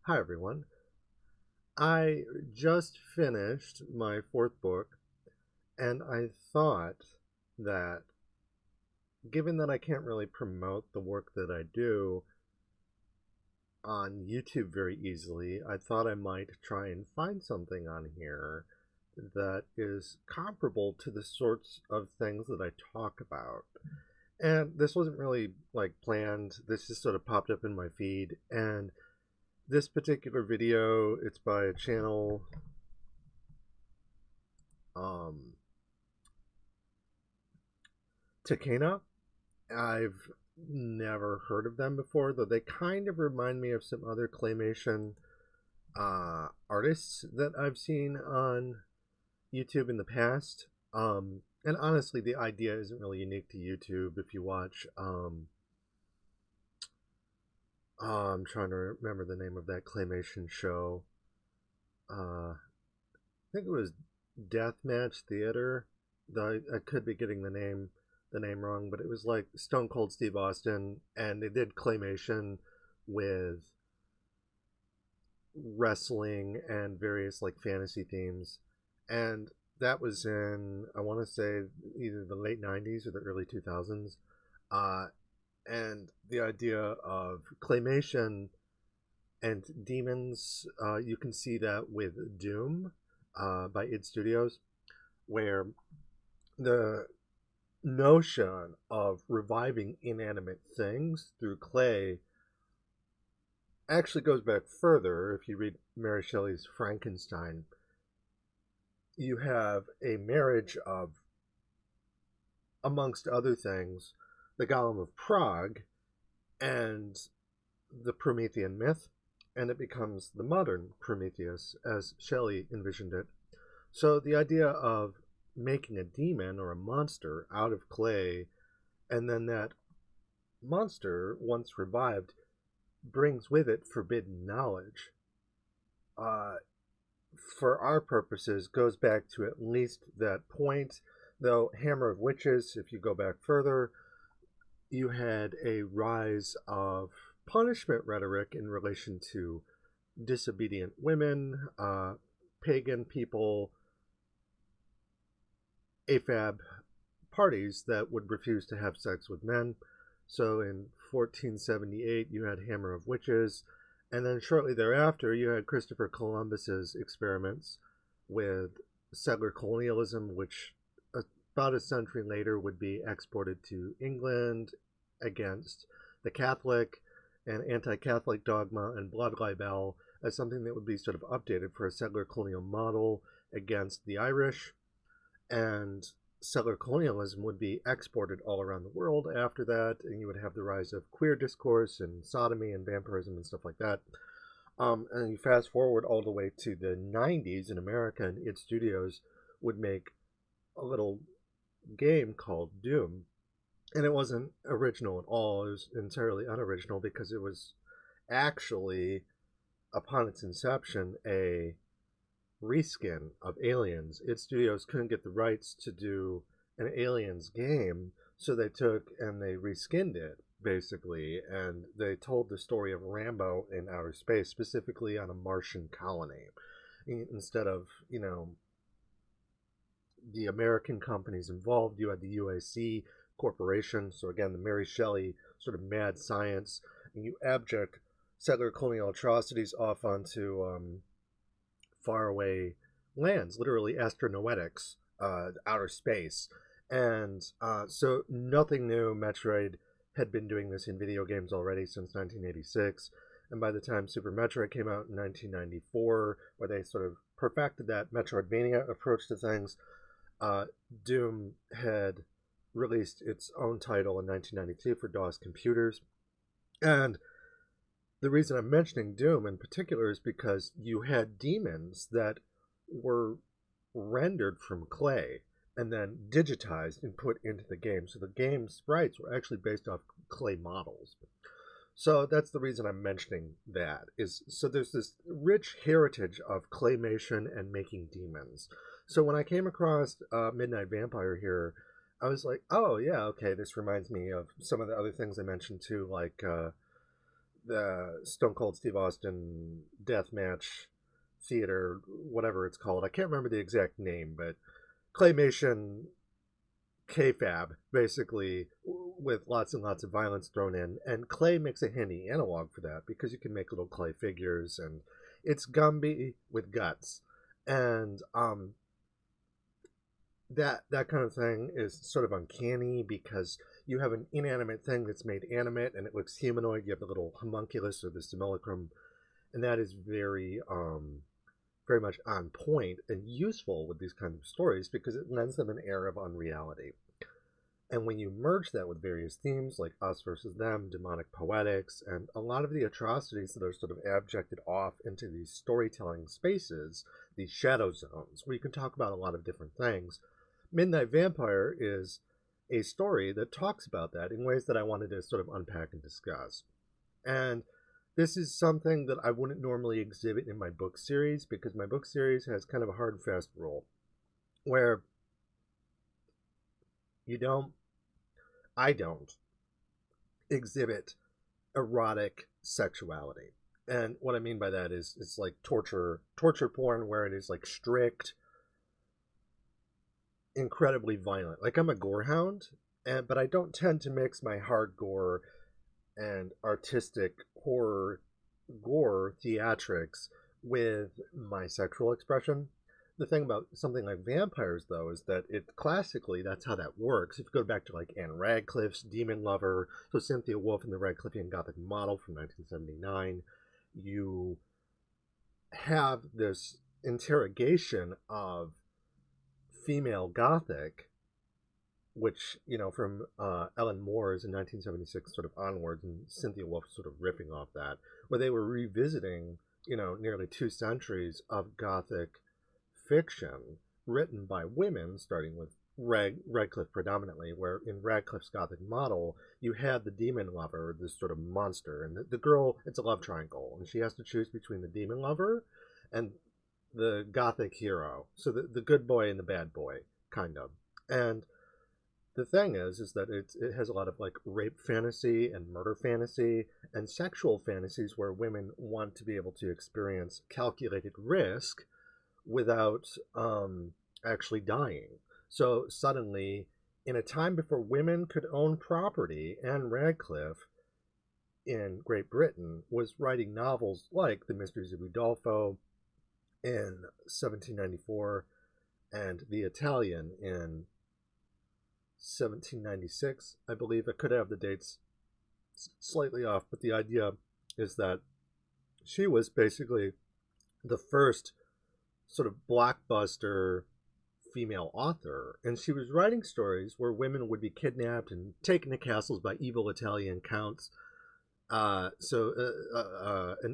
Hi everyone. I just finished my fourth book, and I thought that given that I can't really promote the work that I do on YouTube very easily, I thought I might try and find something on here that is comparable to the sorts of things that I talk about. And this wasn't really planned. This just sort of popped up in my feed, and this particular video, it's by a channel Takena. I've never heard of them before, though they kind of remind me of some other claymation artists that I've seen on YouTube in the past. And honestly, the idea isn't really unique to YouTube. If you watch I'm trying to remember the name of that claymation show. I think it was Deathmatch Theater. I could be getting the name wrong, but it was like Stone Cold Steve Austin, and they did claymation with wrestling and various fantasy themes, and that was in, I want to say, either the late 90s or the early 2000s. And the idea of claymation and demons, you can see that with Doom by id Studios, where the notion of reviving inanimate things through clay actually goes back further. If you read Mary Shelley's Frankenstein, you have a marriage of, amongst other things, the Golem of Prague and the Promethean myth, and it becomes the modern Prometheus as Shelley envisioned it. So the idea of making a demon or a monster out of clay, and then that monster, once revived, brings with it forbidden knowledge, for our purposes goes back to at least that point. Though Hammer of Witches, if you go back further, you had a rise of punishment rhetoric in relation to disobedient women, pagan people, AFAB parties that would refuse to have sex with men. So in 1478, you had Hammer of Witches, and then shortly thereafter, you had Christopher Columbus's experiments with settler colonialism, which about a century later would be exported to England against the Catholic and anti-Catholic dogma and blood libel as something that would be sort of updated for a settler colonial model against the Irish. And settler colonialism would be exported all around the world after that, and you would have the rise of queer discourse and sodomy and vampirism and stuff like that. And you fast forward all the way to the 90s in America, and id Studios would make a little game called Doom. And it wasn't original at all. It was entirely unoriginal because it was actually, upon its inception, a reskin of Aliens. id Studios couldn't get the rights to do an Aliens game, so they took and they reskinned it, basically, and they told the story of Rambo in outer space, specifically on a Martian colony, instead of, the American companies involved. You had the UAC Corporation, so again, the Mary Shelley sort of mad science, and you abject settler colonial atrocities off onto faraway lands, literally astronoetics, outer space. And so nothing new. Metroid had been doing this in video games already since 1986, and by the time Super Metroid came out in 1994, where they sort of perfected that Metroidvania approach to things, Doom had released its own title in 1992 for DOS computers. And the reason I'm mentioning Doom in particular is because you had demons that were rendered from clay and then digitized and put into the game. So the game's sprites were actually based off clay models. So that's the reason I'm mentioning that. So there's this rich heritage of claymation and making demons. So when I came across Midnight Vampire here, I was like, oh yeah, okay, this reminds me of some of the other things I mentioned too, like the Stone Cold Steve Austin Deathmatch theater, whatever it's called. I can't remember the exact name, but Claymation kayfabe, basically, with lots and lots of violence thrown in. And clay makes a handy analog for that because you can make little clay figures, and it's Gumby with guts. And that kind of thing is sort of uncanny because you have an inanimate thing that's made animate and it looks humanoid. You have the little homunculus or the simulacrum, and that is very much on point and useful with these kinds of stories because it lends them an air of unreality. And when you merge that with various themes like us versus them, demonic poetics, and a lot of the atrocities that are sort of abjected off into these storytelling spaces, these shadow zones, where you can talk about a lot of different things, Midnight Vampire is a story that talks about that in ways that I wanted to sort of unpack and discuss. And this is something that I wouldn't normally exhibit in my book series because my book series has kind of a hard and fast rule where I don't exhibit erotic sexuality. And what I mean by that is it's like torture porn where it is like strict, incredibly violent. Like I'm a gore hound, but I don't tend to mix my hard gore and artistic horror gore theatrics with my sexual expression. The thing about something like vampires, though, is that it classically, that's how that works. If you go back to like Anne Radcliffe's Demon Lover, so Cynthia Wolff in the Radcliffean Gothic model from 1979, you have this interrogation of female Gothic, which, you know, from Ellen Moore's in 1976 sort of onwards, and Cynthia Wolff sort of ripping off that, where they were revisiting, you know, nearly 2 centuries of Gothic fiction written by women, starting with Radcliffe predominantly, where in Radcliffe's Gothic model, you had the demon lover, this sort of monster, and the girl, it's a love triangle, and she has to choose between the demon lover and the Gothic hero. So the good boy and the bad boy, kind of. And the thing is that it has a lot of like rape fantasy and murder fantasy and sexual fantasies where women want to be able to experience calculated risk without actually dying. So suddenly, in a time before women could own property, Anne Radcliffe in Great Britain was writing novels like The Mysteries of Udolpho in 1794 and The Italian in 1796, I believe. I could have the dates slightly off, but the idea is that she was basically the first sort of blockbuster female author, and she was writing stories where women would be kidnapped and taken to castles by evil Italian counts. An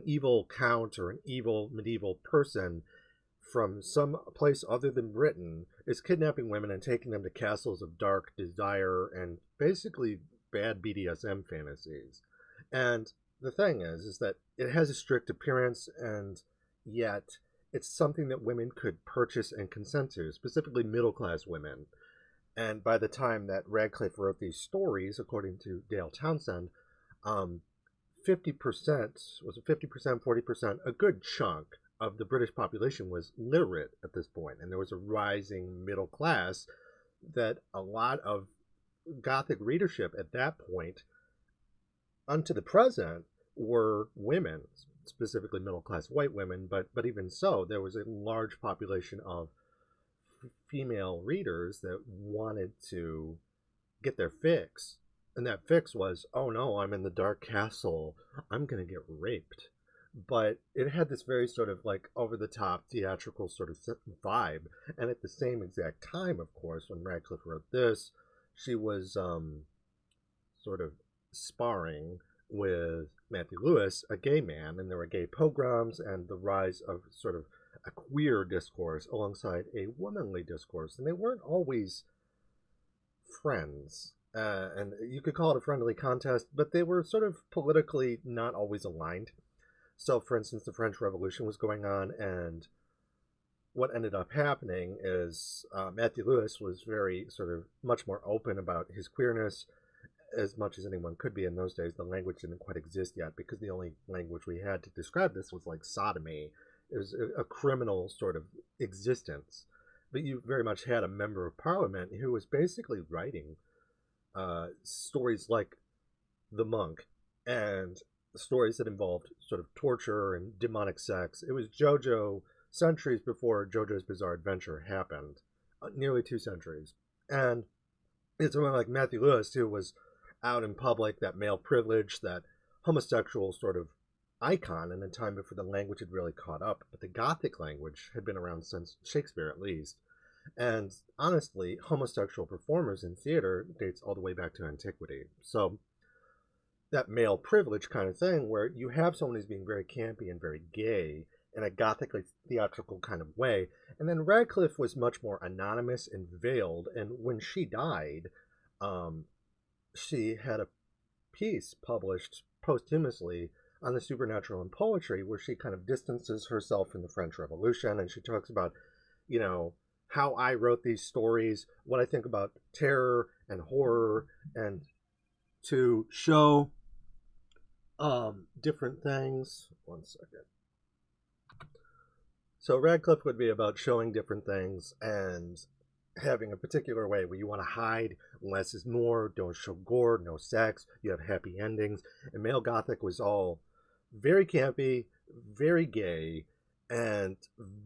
evil count or an evil medieval person from some place other than Britain is kidnapping women and taking them to castles of dark desire and basically bad BDSM fantasies. And the thing is that it has a strict appearance, and yet it's something that women could purchase and consent to, specifically middle-class women. And by the time that Radcliffe wrote these stories, according to Dale Townsend, 50%, was it 50%, 40%, a good chunk of the British population was literate at this point, and there was a rising middle class that a lot of Gothic readership at that point, unto the present, were women, specifically middle-class white women, but even so, there was a large population of female readers that wanted to get their fix. And that fix was, oh no, I'm in the dark castle, I'm going to get raped. But it had this very sort of like over-the-top theatrical sort of vibe. And at the same exact time, of course, when Radcliffe wrote this, she was sort of sparring with Matthew Lewis, a gay man, and there were gay pogroms and the rise of sort of a queer discourse alongside a womanly discourse. And they weren't always friends. And you could call it a friendly contest, but they were sort of politically not always aligned. So, for instance, the French Revolution was going on, and what ended up happening is Matthew Lewis was very sort of much more open about his queerness, as much as anyone could be in those days. The language didn't quite exist yet, because the only language we had to describe this was like sodomy. It was a criminal sort of existence. But you very much had a member of parliament who was basically writing stories like The Monk, and stories that involved sort of torture and demonic sex. It was JoJo centuries before JoJo's Bizarre Adventure happened, nearly 2 centuries. And it's someone like Matthew Lewis, who was out in public, that male privilege, that homosexual sort of icon in a time before the language had really caught up. But the Gothic language had been around since Shakespeare, at least. And honestly, homosexual performers in theater dates all the way back to antiquity. So that male privilege kind of thing, where you have someone who's being very campy and very gay in a gothically theatrical kind of way. And then Radcliffe was much more anonymous and veiled. And when she died, she had a piece published posthumously on the supernatural in poetry, where she kind of distances herself from the French Revolution, and she talks about, you know, how I wrote these stories, what I think about terror and horror, and to show different things. One second. So Radcliffe would be about showing different things and having a particular way where you want to hide, less is more, don't show gore, no sex, you have happy endings. And male Gothic was all very campy, very gay, and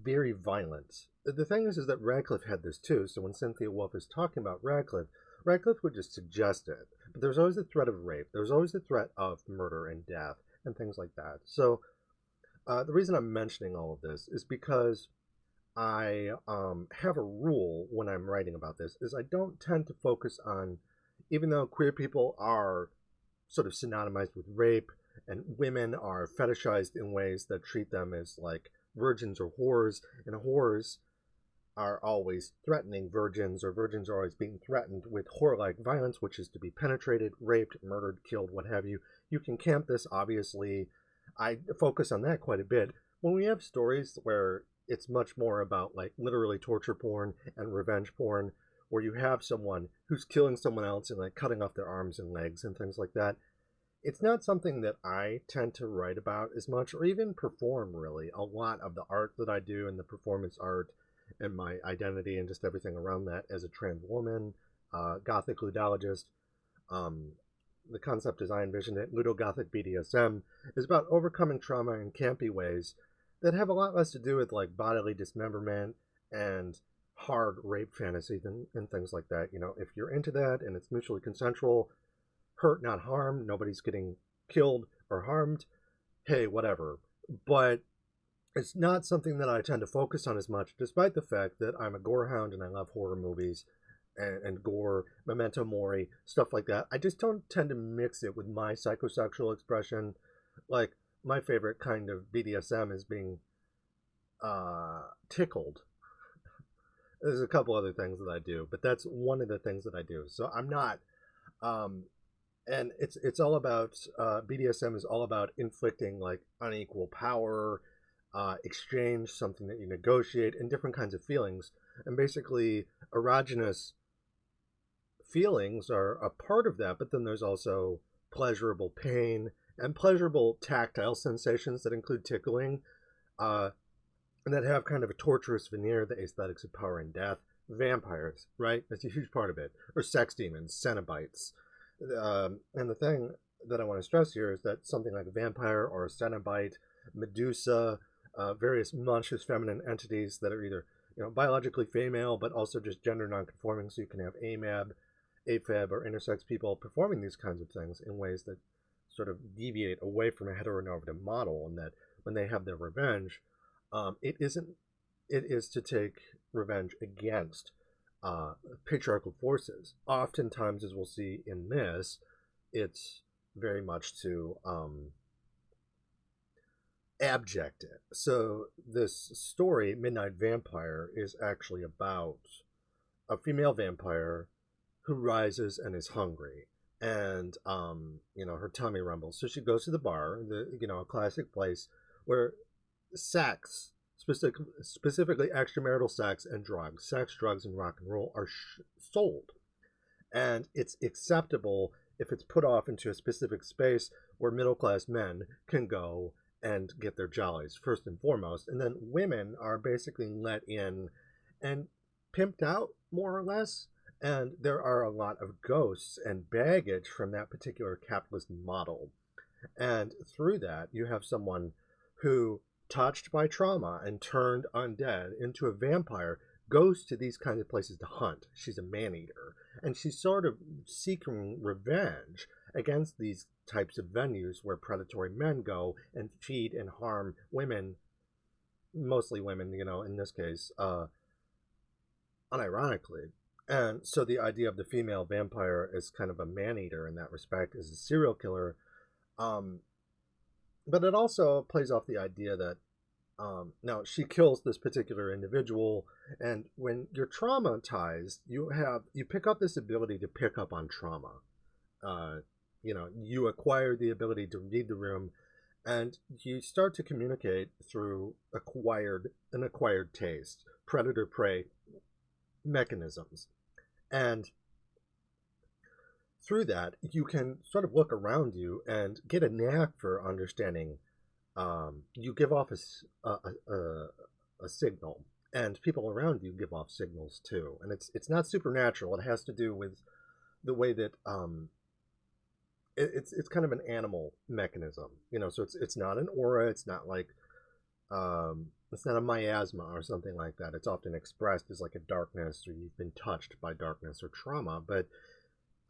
very violent. The thing is that Radcliffe had this too, so when Cynthia Wolff is talking about Radcliffe would just suggest it. But there's always the threat of rape, there's always the threat of murder and death, and things like that. So the reason I'm mentioning all of this is because I have a rule when I'm writing about this, is I don't tend to focus on, even though queer people are sort of synonymized with rape, and women are fetishized in ways that treat them as like virgins or whores, and whores are always threatening virgins, or virgins are always being threatened with whore-like violence, which is to be penetrated, raped, murdered, killed, what have you. You can camp this, obviously. I focus on that quite a bit. When we have stories where it's much more about like literally torture porn and revenge porn, where you have someone who's killing someone else and like cutting off their arms and legs and things like that, it's not something that I tend to write about as much, or even perform really. A lot of the art that I do and the performance art and my identity and just everything around that as a trans woman, Gothic ludologist, the concept as I envisioned it, Ludo-Gothic BDSM, is about overcoming trauma in campy ways that have a lot less to do with like bodily dismemberment and hard rape fantasy and things like that. You know, if you're into that and it's mutually consensual, hurt not harm, nobody's getting killed or harmed, hey, whatever. But it's not something that I tend to focus on as much, despite the fact that I'm a gore hound and I love horror movies and gore, Memento Mori, stuff like that. I just don't tend to mix it with my psychosexual expression. Like, my favorite kind of BDSM is being tickled. There's a couple other things that I do, but that's one of the things that I do. So I'm not, and it's all about, BDSM is all about inflicting like unequal power, exchange, something that you negotiate, and different kinds of feelings. And basically, erogenous feelings are a part of that, but then there's also pleasurable pain and pleasurable tactile sensations that include tickling, and that have kind of a torturous veneer, the aesthetics of power and death. Vampires, right? That's a huge part of it. Or sex demons, Cenobites. And the thing that I want to stress here is that something like a vampire or a Cenobite, Medusa, various monstrous feminine entities that are either, you know, biologically female, but also just gender non-conforming, so you can have AMAB, AFAB, or intersex people performing these kinds of things in ways that sort of deviate away from a heteronormative model, and that when they have their revenge, it is to take revenge against patriarchal forces. Oftentimes, as we'll see in this, it's very much to abject it. So this story, Midnight Vampire, is actually about a female vampire who rises and is hungry, and you know, her tummy rumbles, so she goes to the bar, a classic place where sex, specifically extramarital sex and drugs, sex, drugs, and rock and roll are sold, and it's acceptable if it's put off into a specific space where middle-class men can go and get their jollies, first and foremost. And then women are basically let in and pimped out, more or less. And there are a lot of ghosts and baggage from that particular capitalist model. And through that, you have someone who, touched by trauma and turned undead into a vampire, goes to these kinds of places to hunt. She's a man-eater. And she's sort of seeking revenge against these types of venues where predatory men go and feed and harm women, mostly women, in this case, unironically. And so the idea of the female vampire as kind of a man-eater in that respect, as a serial killer, but it also plays off the idea that now she kills this particular individual, and when you're traumatized, you pick up this ability to pick up on trauma. You acquire the ability to read the room, and you start to communicate through an acquired taste, predator-prey mechanisms. And through that, you can sort of look around you and get a knack for understanding. You give off a signal, and people around you give off signals too. And it's not supernatural. It has to do with the way that it's kind of an animal mechanism. So it's not an aura. It's not like it's not a miasma or something like that. It's often expressed as like a darkness, or you've been touched by darkness or trauma. But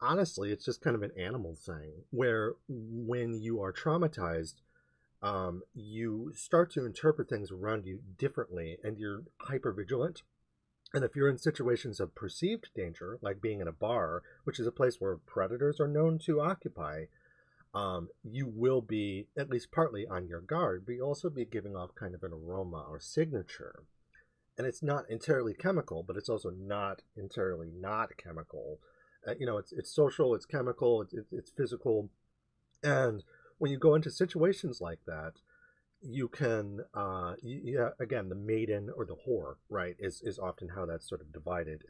honestly, it's just kind of an animal thing where when you are traumatized, you start to interpret things around you differently, and you're hypervigilant. And if you're in situations of perceived danger, like being in a bar, which is a place where predators are known to occupy, you will be at least partly on your guard, but you'll also be giving off kind of an aroma or signature. And it's not entirely chemical, but it's also not entirely not chemical. It's social, it's chemical, it's physical. And when you go into situations like that, you can, again, the maiden or the whore, right, is often how that's sort of divided.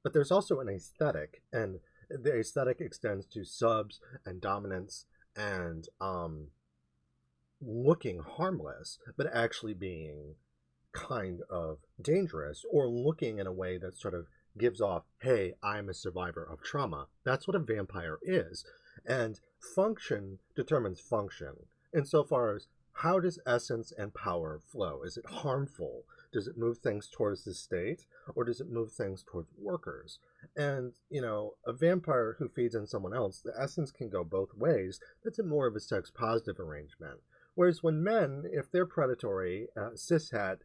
But there's also an aesthetic, and the aesthetic extends to subs and dominance and looking harmless, but actually being kind of dangerous, or looking in a way that sort of gives off, hey, I'm a survivor of trauma. That's what a vampire is. And function determines function insofar as how does essence and power flow? Is it harmful? Does it move things towards the state, or does it move things towards workers? And, a vampire who feeds on someone else, the essence can go both ways. That's more of a sex-positive arrangement. Whereas when men, if they're predatory, cishet,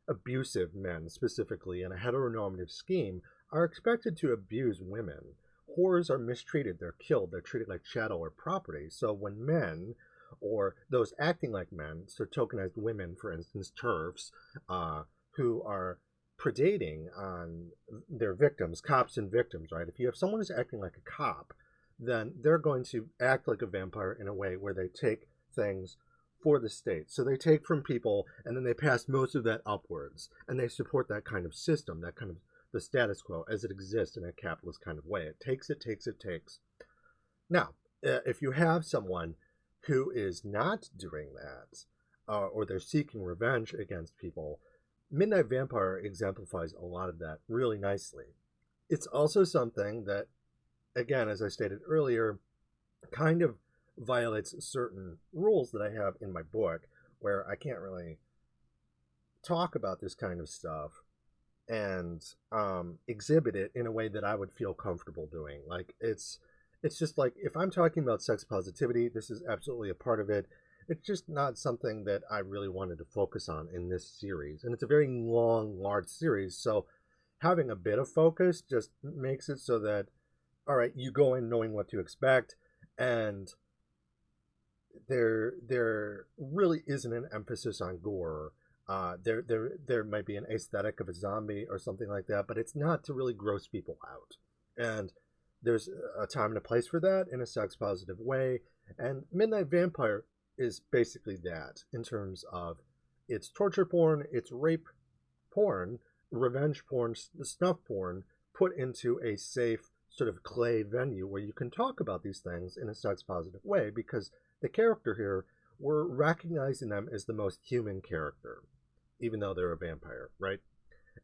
abusive men specifically in a heteronormative scheme, are expected to abuse women. Whores are mistreated, they're killed, they're treated like chattel or property. So when men, or those acting like men, so tokenized women, for instance, TERFs, who are predating on their victims, cops and victims, right? If you have someone who's acting like a cop, then they're going to act like a vampire in a way where they take things for the state. So they take from people, and then they pass most of that upwards, and they support that kind of system, that kind of the status quo as it exists in a capitalist kind of way. It takes. Now, if you have someone who is not doing that, or they're seeking revenge against people, Midnight Vampire exemplifies a lot of that really nicely. It's also something that, again, as I stated earlier, kind of violates certain rules that I have in my book, where I can't really talk about this kind of stuff and exhibit it in a way that I would feel comfortable doing. Like, it's just like, if I'm talking about sex positivity, this is absolutely a part of it. It's just not something that I really wanted to focus on in this series. And it's a very long, large series, so having a bit of focus just makes it so that, all right, you go in knowing what to expect, and there really isn't an emphasis on gore. There might be an aesthetic of a zombie or something like that, but it's not to really gross people out. And there's a time and a place for that in a sex-positive way. And Midnight Vampire is basically that, in terms of it's torture porn, it's rape porn, revenge porn, snuff porn, put into a safe sort of clay venue where you can talk about these things in a sex positive way, because the character here, we're recognizing them as the most human character, even though they're a vampire, right?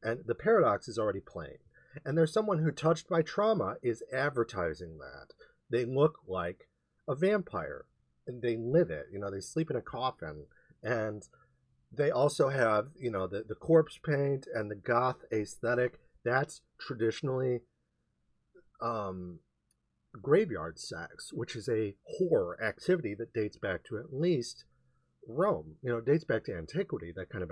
And the paradox is already plain. And there's someone who, touched by trauma, is advertising that. They look like a vampire, and they live it. You know, they sleep in a coffin, and they also have, you know, the corpse paint and the goth aesthetic. That's traditionally graveyard sex, which is a horror activity that dates back to at least Rome. You know, it dates back to antiquity, that kind of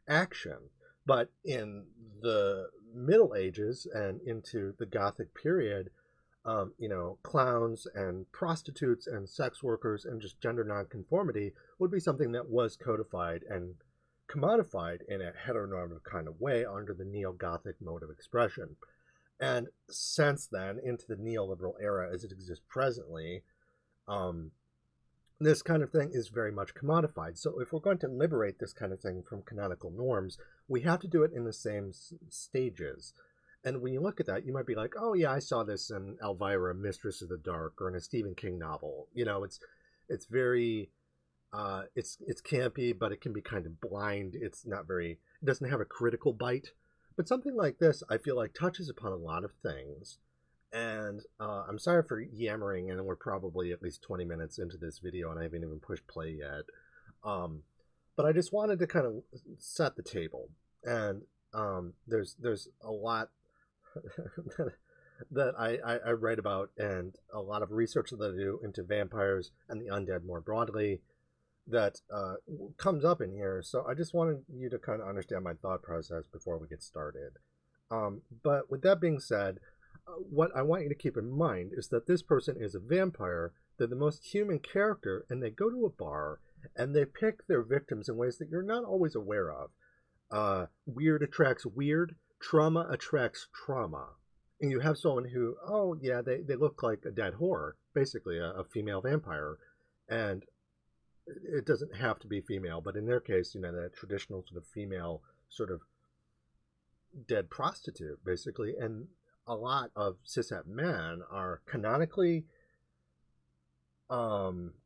action. But in the Middle Ages and into the Gothic period, you know, clowns and prostitutes and sex workers and just gender nonconformity would be something that was codified and commodified in a heteronormative kind of way under the neo-Gothic mode of expression. And since then, into the neoliberal era as it exists presently, this kind of thing is very much commodified. So if we're going to liberate this kind of thing from canonical norms, we have to do it in the same stages. And when you look at that, you might be like, oh yeah, I saw this in Elvira, Mistress of the Dark, or in a Stephen King novel. You know, it's very, it's campy, but it can be kind of blind. It's not very, it doesn't have a critical bite. But something like this, I feel like, touches upon a lot of things. And I'm sorry for yammering, and we're probably at least 20 minutes into this video, and I haven't even pushed play yet. But I just wanted to kind of set the table. And there's a lot that I write about, and a lot of research that I do into vampires and the undead more broadly that comes up in here. So I just wanted you to kind of understand my thought process before we get started. But with that being said, what I want you to keep in mind is that this person is a vampire. They're the most human character, and they go to a bar and they pick their victims in ways that you're not always aware of. Weird attracts weird, trauma attracts trauma. And you have someone who, oh yeah, they look like a dead whore, basically a female vampire. And it doesn't have to be female, but in their case, you know, that traditional sort of female sort of dead prostitute, basically. And a lot of cishet men are canonically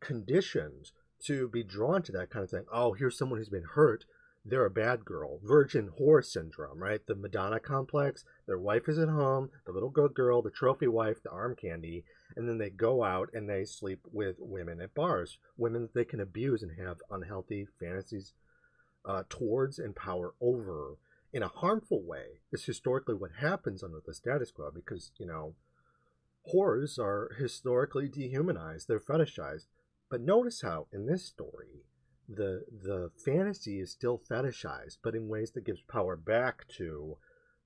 conditioned to be drawn to that kind of thing. Oh, here's someone who's been hurt. They're a bad girl. Virgin whore syndrome, right? The Madonna complex. Their wife is at home, the little good girl, the trophy wife, the arm candy, and then they go out and they sleep with women at bars. Women that they can abuse and have unhealthy fantasies towards and power over in a harmful way is historically what happens under the status quo, because, you know, whores are historically dehumanized. They're fetishized. But notice how in this story, the fantasy is still fetishized, but in ways that gives power back to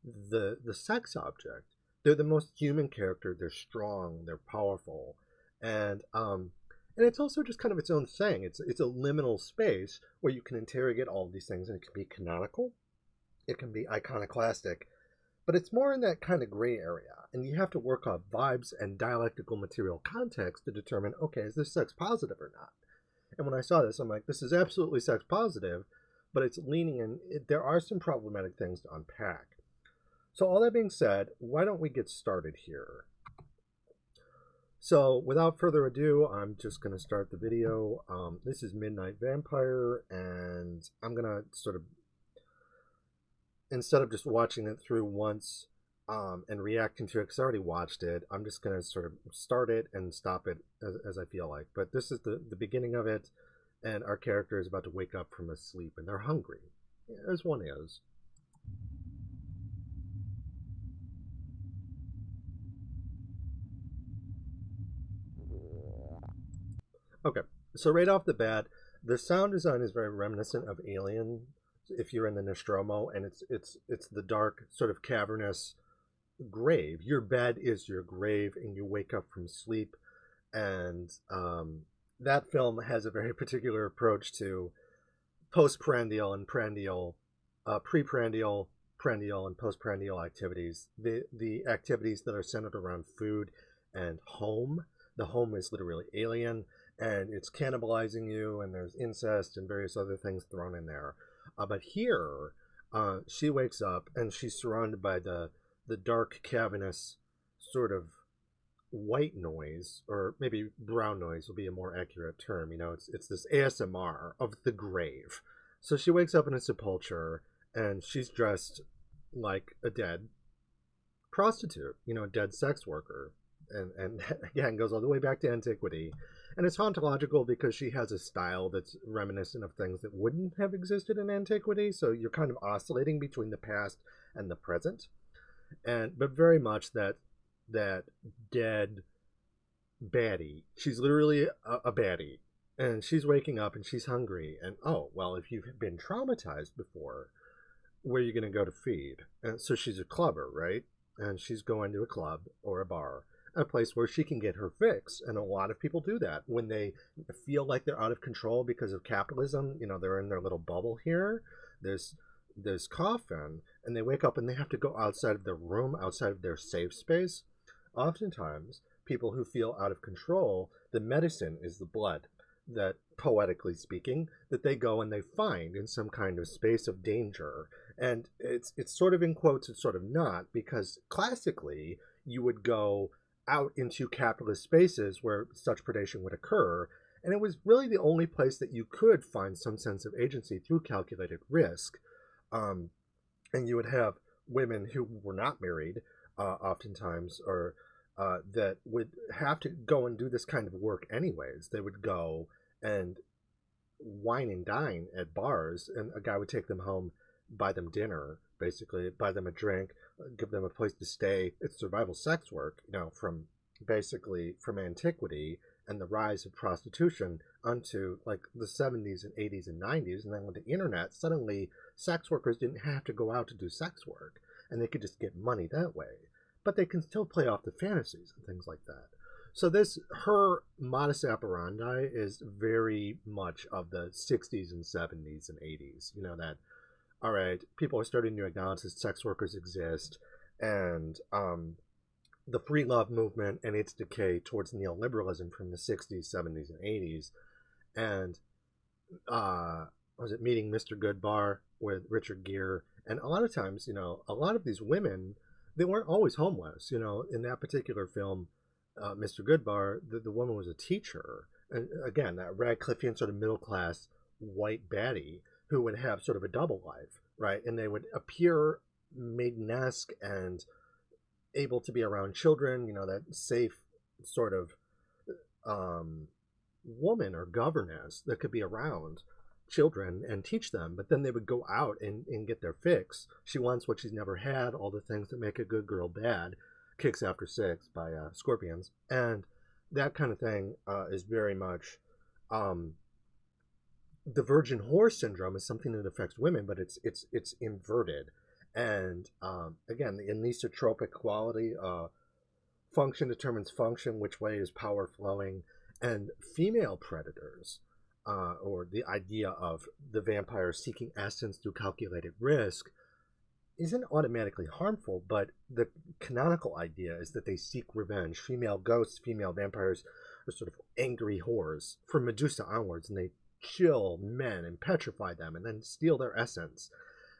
the sex object. They're the most human character. They're strong. They're powerful, and it's also just kind of its own thing. It's a liminal space where you can interrogate all of these things, and it can be canonical, it can be iconoclastic, but it's more in that kind of gray area. And you have to work off vibes and dialectical material context to determine, okay, is this sex positive or not? And when I saw this, I'm like, this is absolutely sex positive, but it's leaning in. There are some problematic things to unpack. So all that being said, why don't we get started here? So without further ado, I'm just going to start the video. This is Midnight Vampire, and I'm going to sort of, instead of just watching it through once and reacting to it, because I already watched it, I'm just going to sort of start it and stop it as I feel like. But this is the beginning of it, and our character is about to wake up from a sleep, and they're hungry, as one is. Okay, so right off the bat, the sound design is very reminiscent of Alien. If you're in the Nostromo, and it's the dark, sort of cavernous grave. Your bed is your grave, and you wake up from sleep. And that film has a very particular approach to postprandial and prandial, preprandial, prandial, and postprandial activities. The activities that are centered around food and home. The home is literally alien, and it's cannibalizing you, and there's incest and various other things thrown in there. But here, she wakes up, and she's surrounded by the dark, cavernous sort of white noise, or maybe brown noise will be a more accurate term. It's this ASMR of the grave. So she wakes up in a sepulcher, and she's dressed like a dead prostitute, a dead sex worker. And again, goes all the way back to antiquity. And it's hauntological because she has a style that's reminiscent of things that wouldn't have existed in antiquity. So you're kind of oscillating between the past and the present. But very much that dead baddie. She's literally a baddie. And she's waking up and she's hungry. And oh, well, if you've been traumatized before, where are you going to go to feed? And so she's a clubber, right? And she's going to a club or a bar, a place where she can get her fix. And a lot of people do that when they feel like they're out of control because of capitalism. They're in their little bubble here. There's Coffin, and they wake up and they have to go outside of their room, outside of their safe space. Oftentimes, people who feel out of control, the medicine is the blood that, poetically speaking, that they go and they find in some kind of space of danger. And it's sort of in quotes, it's sort of not, because classically you would go out into capitalist spaces where such predation would occur, and it was really the only place that you could find some sense of agency through calculated risk. And you would have women who were not married, oftentimes, or that would have to go and do this kind of work anyways. They would go and wine and dine at bars, and a guy would take them home, buy them dinner, basically, buy them a drink, give them a place to stay. It's survival sex work, from antiquity and the rise of prostitution onto like the 70s and 80s and 90s. And then with the internet, suddenly sex workers didn't have to go out to do sex work, and they could just get money that way. But they can still play off the fantasies and things like that. So her modus operandi is very much of the 60s and 70s and 80s. That, all right, people are starting to acknowledge that sex workers exist, and the free love movement and its decay towards neoliberalism from the 60s, 70s, and 80s. And was it Meeting Mr. Goodbar with Richard Gere? And a lot of times, a lot of these women, they weren't always homeless. In that particular film, Mr. Goodbar, the woman was a teacher. And again, that Radcliffean sort of middle class white baddie who would have sort of a double life, right? And they would appear maidenesque and able to be around children, that safe sort of woman or governess that could be around children and teach them. But then they would go out and get their fix. She wants what she's never had, all the things that make a good girl bad. Kicks After Six by Scorpions. And that kind of thing is very much the virgin whore syndrome is something that affects women, but it's inverted. And again, the anisotropic quality, function determines function, which way is power flowing. And female predators, or the idea of the vampire seeking essence through calculated risk, isn't automatically harmful, but the canonical idea is that they seek revenge. Female ghosts, female vampires are sort of angry whores from Medusa onwards, and they chill men and petrify them and then steal their essence.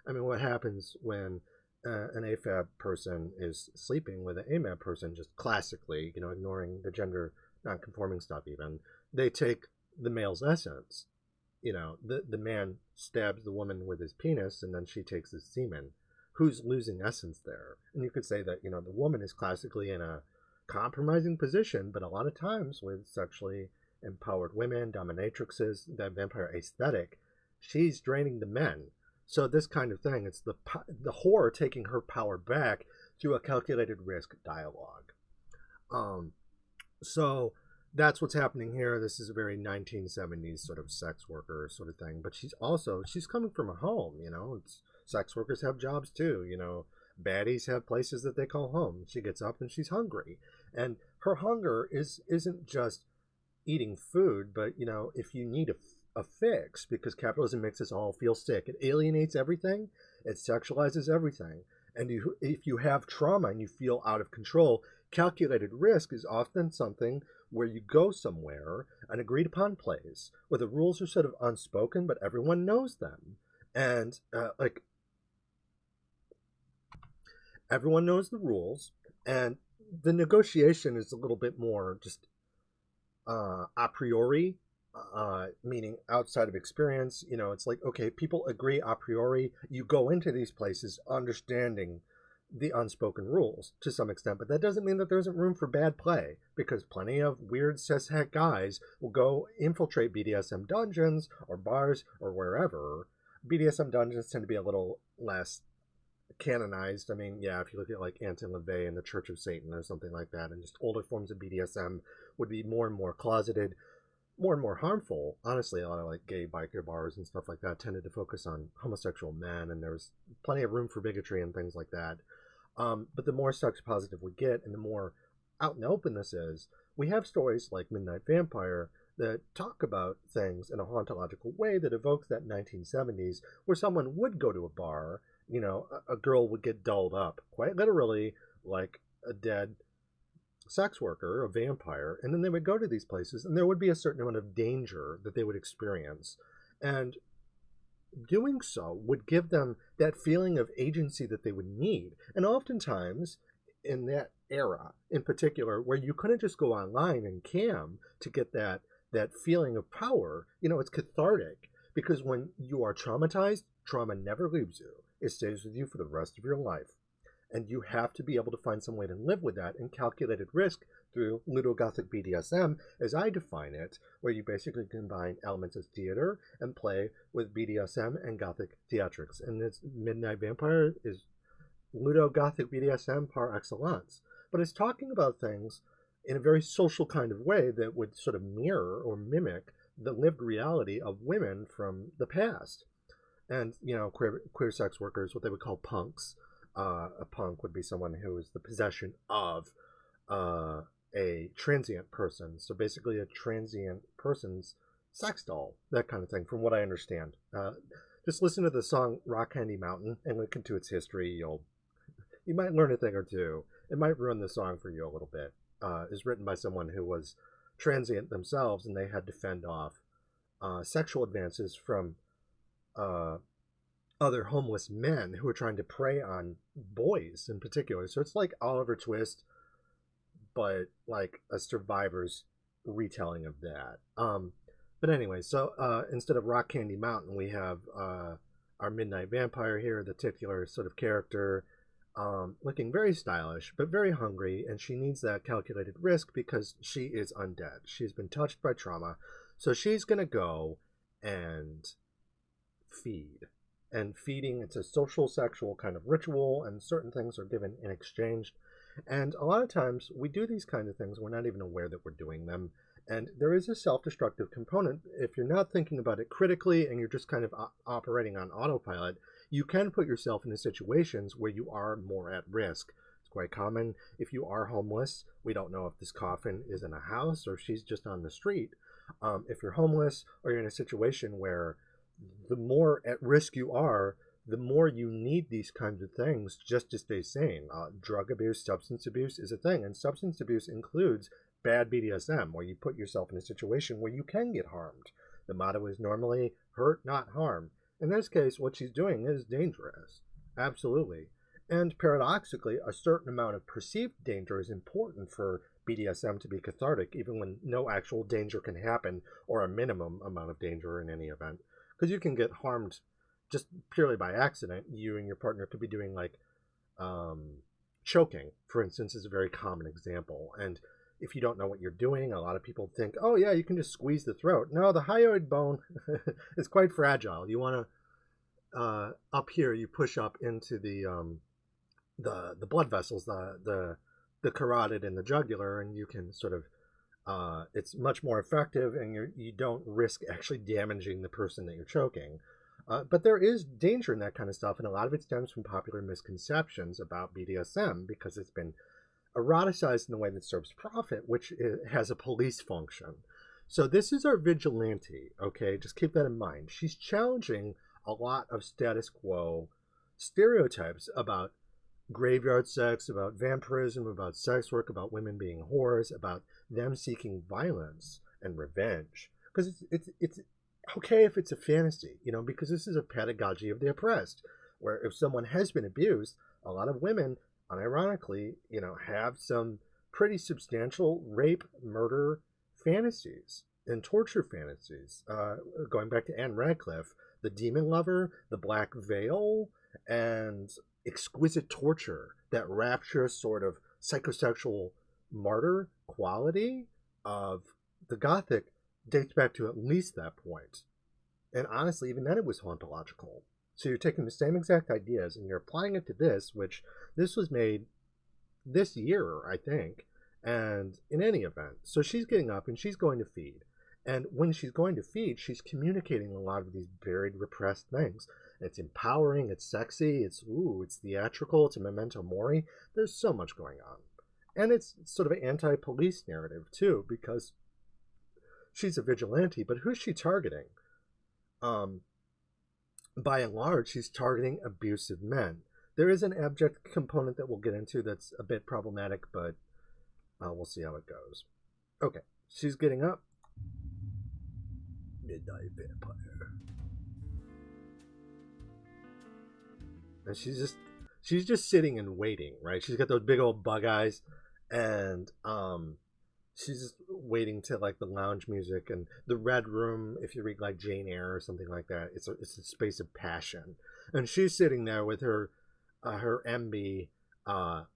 I mean, what happens when an AFAB person is sleeping with an AMAB person, just classically, ignoring the gender non-conforming stuff even, they take the male's essence. The man stabs the woman with his penis, and then she takes his semen. Who's losing essence there? And you could say that, the woman is classically in a compromising position, but a lot of times with sexually empowered women, dominatrixes, that vampire aesthetic, she's draining the men. So this kind of thing, it's the whore taking her power back through a calculated risk dialogue. So that's what's happening here. This is a very 1970s sort of sex worker sort of thing. But she's coming from a home, sex workers have jobs too, baddies have places that they call home. She gets up and she's hungry. And her hunger isn't just eating food, but, if you need a fix, because capitalism makes us all feel sick. It alienates everything. It sexualizes everything. And if you have trauma and you feel out of control, calculated risk is often something where you go somewhere, an agreed upon place, where the rules are sort of unspoken, but everyone knows them. And everyone knows the rules, and the negotiation is a little bit more just a priori, meaning outside of experience. You know, it's like, okay, people agree a priori. You go into these places understanding the unspoken rules to some extent, but that doesn't mean that there isn't room for bad play, because plenty of weird cishet guys will go infiltrate BDSM dungeons or bars or wherever. BDSM dungeons tend to be a little less canonized. I mean, yeah, if you look at like Anton LaVey and the Church of Satan or something like that, and just older forms of BDSM would be more and more closeted, more and more harmful. Honestly, a lot of like gay biker bars and stuff like that tended to focus on homosexual men, and there was plenty of room for bigotry and things like that. But the more sex positive we get, and the more out in the open this is, we have stories like Midnight Vampire that talk about things in a hauntological way that evokes that 1970s, where someone would go to a bar, you know, a girl would get dolled up, quite literally, like a dead sex worker, a vampire, and then they would go to these places, and there would be a certain amount of danger that they would experience. And doing so would give them that feeling of agency that they would need. And oftentimes, in that era in particular, where you couldn't just go online and cam to get that feeling of power, you know, it's cathartic. Because when you are traumatized, trauma never leaves you. It stays with you for the rest of your life. And you have to be able to find some way to live with that in calculated risk through Ludo-Gothic BDSM, as I define it, where you basically combine elements of theater and play with BDSM and Gothic theatrics. And this Midnight Vampire is Ludo-Gothic BDSM par excellence. But it's talking about things in a very social kind of way that would sort of mirror or mimic the lived reality of women from the past. And, you know, queer sex workers, what they would call punks. A punk would be someone who is the possession of a transient person. So basically a transient person's sex doll, that kind of thing, from what I understand. Just listen to the song Rock Candy Mountain and look into its history. You might learn a thing or two. It might ruin the song for you a little bit. It's written by someone who was transient themselves, and they had to fend off sexual advances from other homeless men who are trying to prey on boys in particular. So it's like Oliver Twist, but like a survivor's retelling of that. But anyway, so instead of Rock Candy Mountain, we have our Midnight Vampire here, the titular sort of character, looking very stylish, but very hungry, and she needs that calculated risk because she is undead. She's been touched by trauma, so she's going to go and feed. And feeding, it's a social sexual kind of ritual, and certain things are given in exchange. And a lot of times we do these kinds of things, we're not even aware that we're doing them. And there is a self-destructive component. If you're not thinking about it critically and you're just kind of operating on autopilot, you can put yourself into situations where you are more at risk. It's quite common if you are homeless. We don't know if this coffin is in a house or if she's just on the street. If you're homeless or you're in a situation where the more at risk you are, the more you need these kinds of things just to stay sane. Drug abuse, substance abuse is a thing, and substance abuse includes bad BDSM, where you put yourself in a situation where you can get harmed. The motto is normally hurt, not harm. In this case, what she's doing is dangerous. Absolutely. And paradoxically, a certain amount of perceived danger is important for BDSM to be cathartic, even when no actual danger can happen, or a minimum amount of danger in any event. Because you can get harmed just purely by accident. You and your partner could be doing like choking, for instance, is a very common example. And if you don't know what you're doing, a lot of people think, oh yeah, you can just squeeze the throat. No, the hyoid bone is quite fragile. You want to up here, you push up into the blood vessels, the carotid and the jugular, and you can sort of it's much more effective, and you don't risk actually damaging the person that you're choking. But there is danger in that kind of stuff, and a lot of it stems from popular misconceptions about BDSM because it's been eroticized in a way that serves profit, which has a police function. So this is our vigilante, okay? Just keep that in mind. She's challenging a lot of status quo stereotypes about graveyard sex, about vampirism, about sex work, about women being whores, about them seeking violence and revenge. Because it's okay if it's a fantasy, you know, because this is a pedagogy of the oppressed, where if someone has been abused, a lot of women unironically, you know, have some pretty substantial rape, murder fantasies and torture fantasies. Going back to Anne Radcliffe, the demon lover, the black veil, and exquisite torture, that rapturous sort of psychosexual martyr quality of the Gothic dates back to at least that point. And honestly, even then it was hauntological. So you're taking the same exact ideas and you're applying it to this, which this was made this year, I think. And in any event, so she's getting up and she's going to feed. And when she's going to feed, she's communicating a lot of these buried, repressed things. It's empowering, it's sexy, it's theatrical, it's a memento mori. There's so much going on. And it's sort of an anti-police narrative, too, because she's a vigilante, but who's she targeting? By and large, she's targeting abusive men. There is an abject component that we'll get into that's a bit problematic, but we'll see how it goes. Okay, she's getting up. Midnight Vampire. And she's just sitting and waiting, right? She's got those big old bug eyes, and she's just waiting to like the lounge music and the Red Room. If you read like Jane Eyre or something like that, it's a space of passion. And she's sitting there with her MB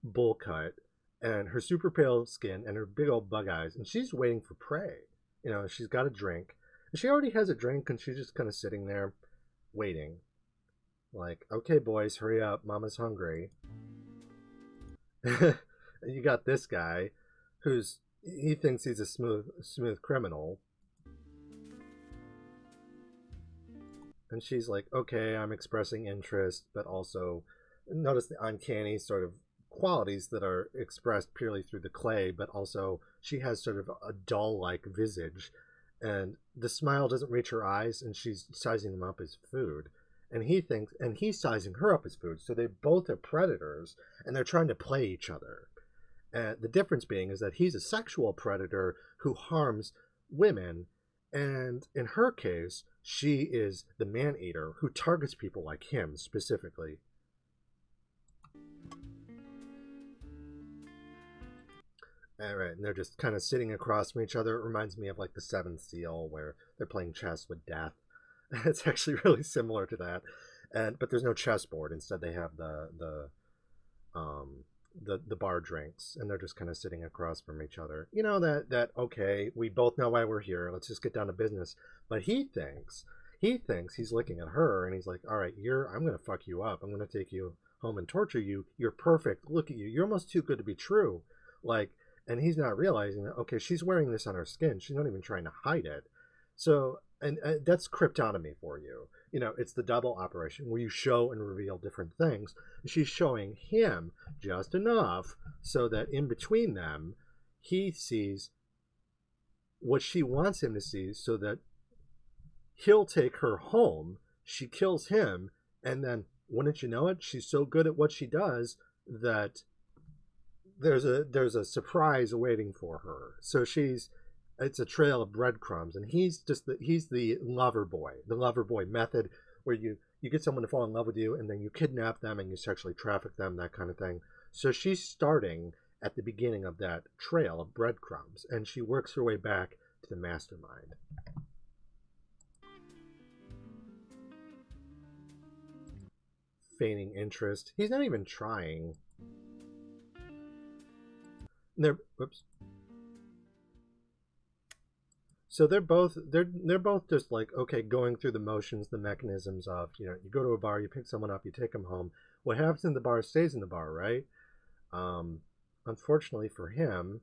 bowl cut and her super pale skin and her big old bug eyes, and she's waiting for prey. You know, she's got a drink. And she already has a drink, and she's just kind of sitting there waiting. Like, okay, boys, hurry up. Mama's hungry. You got this guy he thinks he's a smooth criminal. And she's like, okay, I'm expressing interest, but also notice the uncanny sort of qualities that are expressed purely through the clay, but also she has sort of a doll-like visage, and the smile doesn't reach her eyes, and she's sizing them up as food. And he's sizing her up as food. So they both are predators, and they're trying to play each other. And the difference being is that he's a sexual predator who harms women, and in her case, she is the man-eater who targets people like him specifically. All right, and they're just kind of sitting across from each other. It reminds me of like the Seventh Seal, where they're playing chess with death. It's actually really similar to that, but there's no chessboard. Instead, they have the bar drinks, and they're just kind of sitting across from each other. You know that okay, we both know why we're here. Let's just get down to business. But he thinks he's looking at her, and he's like, all right, I'm gonna fuck you up. I'm gonna take you home and torture you. You're perfect. Look at you. You're almost too good to be true. Like, and he's not realizing that okay, she's wearing this on her skin. She's not even trying to hide it. So. And that's cryptonomy for you. You know, it's the double operation where you show and reveal different things. She's showing him just enough so that in between them, he sees what she wants him to see so that he'll take her home. She kills him. And then, wouldn't you know it, she's so good at what she does that there's a surprise awaiting for her. So it's a trail of breadcrumbs, and he's the lover boy method, where you get someone to fall in love with you, and then you kidnap them and you sexually traffic them, that kind of thing. So she's starting at the beginning of that trail of breadcrumbs, and she works her way back to the mastermind. Feigning interest. He's not even trying. Whoops. So they're both just like, okay, going through the motions, the mechanisms of, you know, you go to a bar, you pick someone up, you take them home. What happens in the bar stays in the bar, right? Unfortunately for him,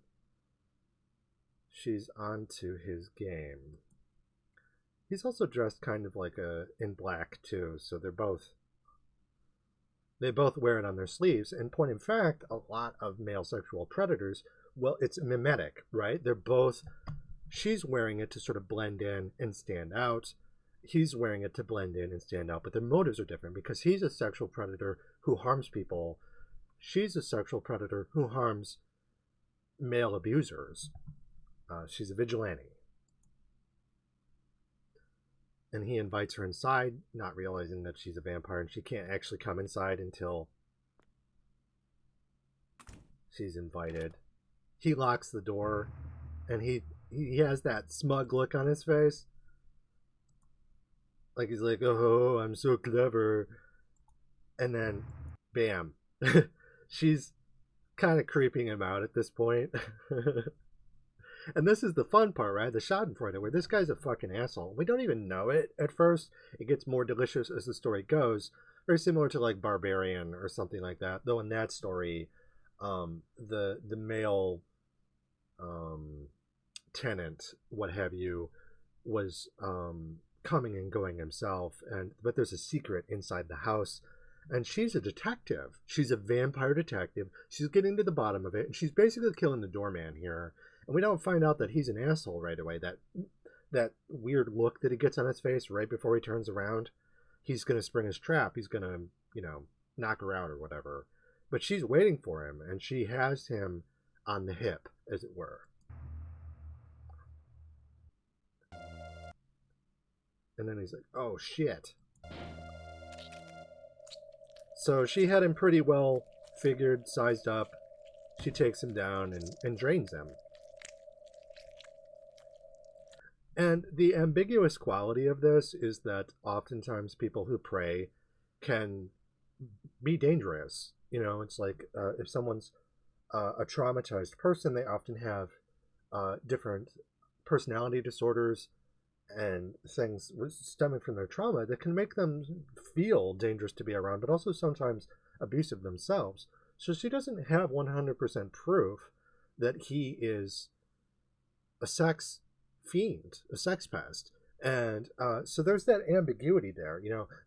she's onto his game. He's also dressed kind of like in black too, so they both wear it on their sleeves. And point in fact, a lot of male sexual predators, well, it's mimetic, right? She's wearing it to sort of blend in and stand out. He's wearing it to blend in and stand out, but their motives are different because he's a sexual predator who harms people. She's a sexual predator who harms male abusers. She's a vigilante. And he invites her inside, not realizing that she's a vampire, and she can't actually come inside until she's invited. He locks the door, and he has that smug look on his face. Like he's like, oh, I'm so clever. And then, bam. She's kind of creeping him out at this point. And this is the fun part, right? The Schadenfreude, where this guy's a fucking asshole. We don't even know it at first. It gets more delicious as the story goes. Very similar to like Barbarian or something like that. Though in that story, the male tenant, what have you, was coming and going himself, but there's a secret inside the house, and she's a detective. She's a vampire detective. She's getting to the bottom of it, and she's basically killing the doorman here. And we don't find out that he's an asshole right away. That weird look that he gets on his face right before he turns around. He's gonna spring his trap. He's gonna, knock her out or whatever. But she's waiting for him, and she has him on the hip, as it were. And then he's like, oh shit. So she had him pretty well figured, sized up. She takes him down and drains him. And the ambiguous quality of this is that oftentimes people who prey can be dangerous. It's like if someone's a traumatized person, they often have different personality disorders and things stemming from their trauma that can make them feel dangerous to be around, but also sometimes abusive themselves. So she doesn't have 100% proof that he is a sex fiend, a sex pest. And so there's that ambiguity there.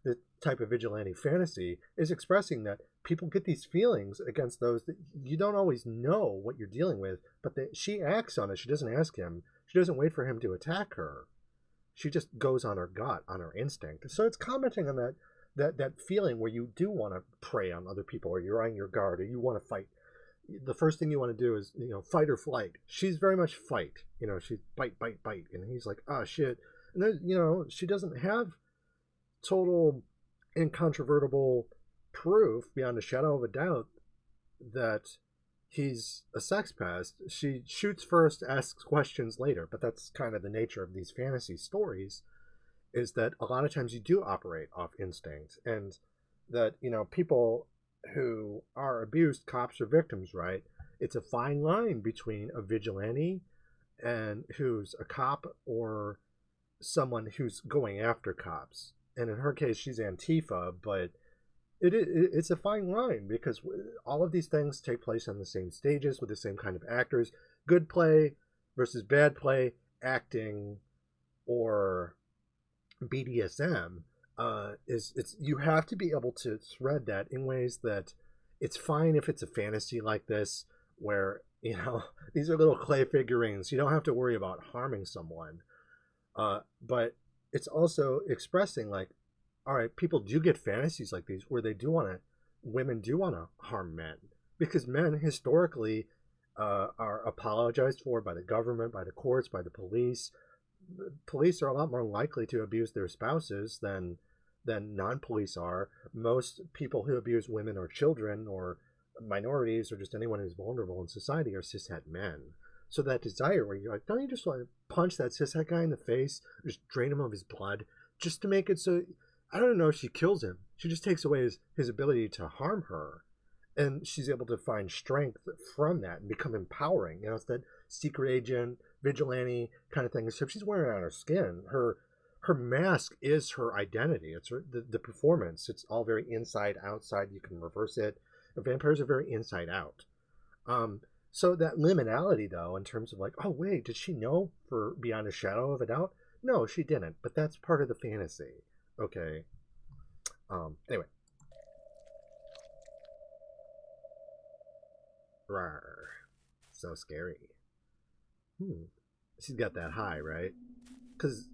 The type of vigilante fantasy is expressing that people get these feelings against those that you don't always know what you're dealing with, but she acts on it. She doesn't ask him. She doesn't wait for him to attack her. She just goes on her gut, on her instinct. So it's commenting on that feeling where you do want to prey on other people, or you're on your guard, or you want to fight. The first thing you want to do is, fight or flight. She's very much fight. She's bite, bite, bite. And he's like, oh, shit. And then, she doesn't have total incontrovertible proof beyond a shadow of a doubt that he's a sex pest. She shoots first, asks questions later, but that's kind of the nature of these fantasy stories, is that a lot of times you do operate off instinct, and that, people who are abused, cops or victims, right? It's a fine line between a vigilante and who's a cop or someone who's going after cops. And in her case, she's Antifa, but it's a fine line, because all of these things take place on the same stages with the same kind of actors. Good play versus bad play, acting, or BDSM it's you have to be able to thread that in ways that it's fine if it's a fantasy like this, where these are little clay figurines. You don't have to worry about harming someone, but it's also expressing like, all right, people do get fantasies like these where women do want to harm men, because men historically are apologized for by the government, by the courts, by the police. Police are a lot more likely to abuse their spouses than non-police are. Most people who abuse women or children or minorities or just anyone who's vulnerable in society are cishet men. So that desire where you're like, don't you just want to punch that cishet guy in the face, just drain him of his blood, just to make it so, I don't know if she kills him. She just takes away his ability to harm her. And she's able to find strength from that and become empowering. It's that secret agent, vigilante kind of thing. So she's wearing it on her skin. Her mask is her identity. It's the performance. It's all very inside, outside. You can reverse it. Vampires are very inside out. So that liminality, though, in terms of like, oh, wait, did she know for beyond a shadow of a doubt? No, she didn't. But that's part of the fantasy. Okay. Anyway. Rawr. So scary. She's got that high, right? Because,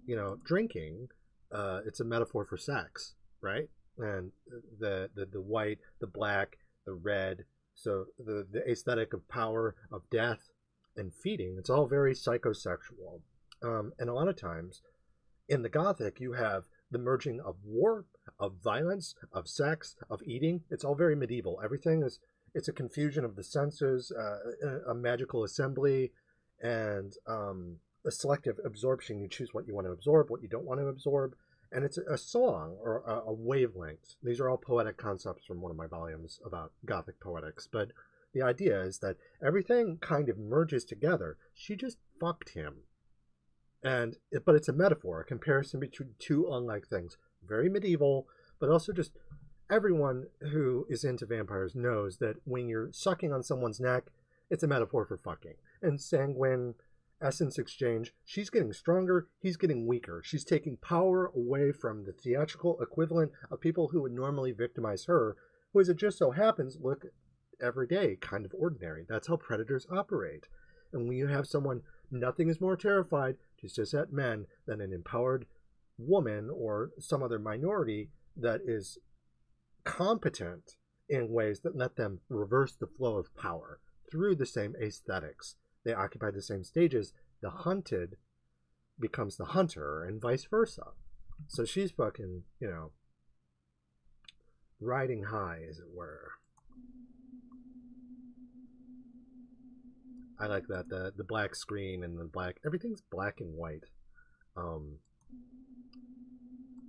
drinking, it's a metaphor for sex, right? And the white, the black, the red, so the aesthetic of power, of death, and feeding, it's all very psychosexual. And a lot of times, in the Gothic, you have the merging of war, of violence, of sex, of eating. It's all very medieval. Everything it's a confusion of the senses, a magical assembly, and a selective absorption. You choose what you want to absorb, what you don't want to absorb, and it's a song or a wavelength. These are all poetic concepts from one of my volumes about Gothic poetics, but the idea is that everything kind of merges together. She just fucked him. But it's a metaphor, a comparison between two unlike things. Very medieval, but also just everyone who is into vampires knows that when you're sucking on someone's neck, it's a metaphor for fucking. And sanguine essence exchange, she's getting stronger, he's getting weaker. She's taking power away from the theatrical equivalent of people who would normally victimize her, who, as it just so happens, look every day kind of ordinary. That's how predators operate. And when you have someone, nothing is more terrified to cishet men than an empowered woman or some other minority that is competent in ways that let them reverse the flow of power through the same aesthetics. They occupy the same stages. The hunted becomes the hunter and vice versa. So she's fucking, riding high, as it were. I like that, the black screen and the black, everything's black and white.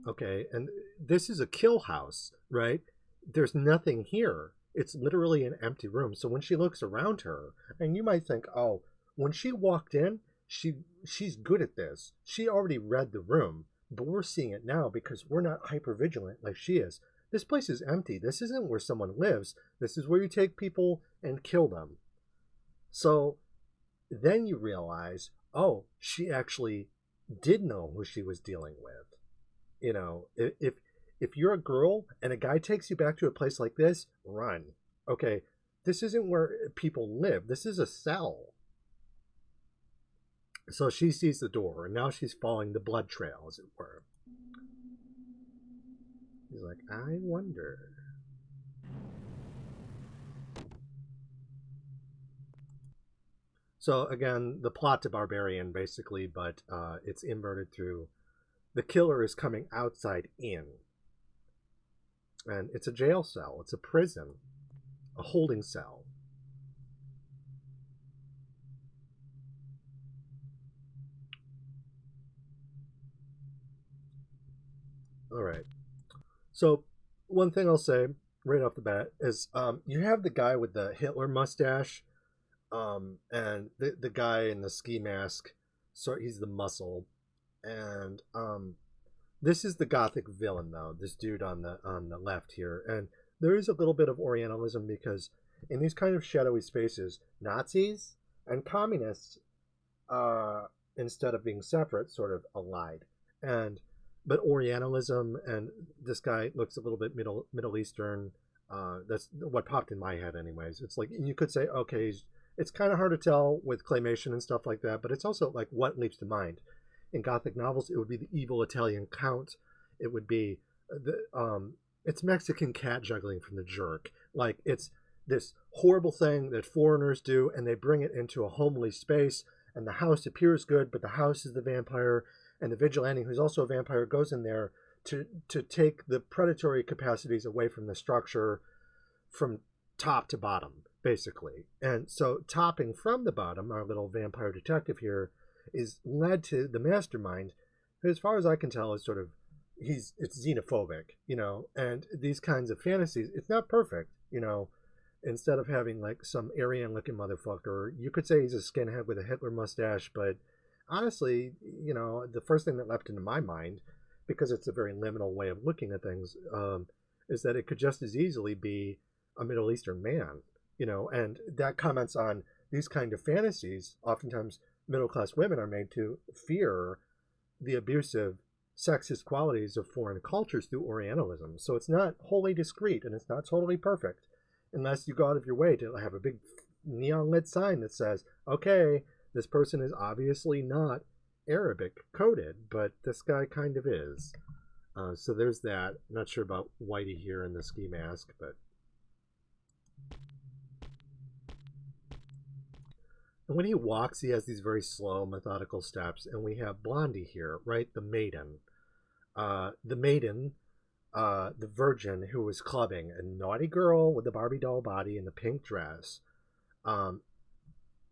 Okay, and this is a kill house, right? There's nothing here. It's literally an empty room. So when she looks around her, and you might think, oh, when she walked in, she's good at this. She already read the room, but we're seeing it now because we're not hyper-vigilant like she is. This place is empty. This isn't where someone lives. This is where you take people and kill them. So then you realize, oh, she actually did know who she was dealing with. If you're a girl and a guy takes you back to a place like this, run. Okay, this isn't where people live. This is a cell. So she sees the door, and now she's following the blood trail, as it were. He's like, I wonder. So again, the plot to Barbarian, basically, but it's inverted through the killer is coming outside in. And it's a jail cell. It's a prison. A holding cell. All right. So one thing I'll say right off the bat is you have the guy with the Hitler mustache and the guy in the ski mask. So he's the muscle. And this is the Gothic villain, though, this dude on the left here. And there is a little bit of Orientalism because in these kind of shadowy spaces, Nazis and communists, instead of being separate, sort of allied. But Orientalism, and this guy looks a little bit Middle Eastern. That's what popped in my head anyways. It's like, you could say, okay, it's kind of hard to tell with claymation and stuff like that, but it's also like what leaps to mind. In Gothic novels, it would be the evil Italian count. It would be it's Mexican cat juggling from The Jerk. Like, it's this horrible thing that foreigners do, and they bring it into a homely space, and the house appears good, but the house is the vampire, and the vigilante, who's also a vampire, goes in there to take the predatory capacities away from the structure from top to bottom, basically. And so topping from the bottom, our little vampire detective here, is led to the mastermind, who, as far as I can tell, is sort of, it's xenophobic, and these kinds of fantasies, it's not perfect, instead of having like some Aryan looking motherfucker, you could say he's a skinhead with a Hitler mustache, but honestly, the first thing that leapt into my mind, because it's a very liminal way of looking at things, is that it could just as easily be a Middle Eastern man, and that comments on these kind of fantasies. Oftentimes middle-class women are made to fear the abusive sexist qualities of foreign cultures through Orientalism. So it's not wholly discreet, and it's not totally perfect, unless you go out of your way to have a big neon lit sign that says, okay, this person is obviously not Arabic coded, but this guy kind of is. So there's that. I'm not sure about Whitey here in the ski mask, but... And when he walks, he has these very slow, methodical steps. And we have Blondie here, right? The maiden. The maiden the virgin who was clubbing, a naughty girl with the Barbie doll body and the pink dress, um,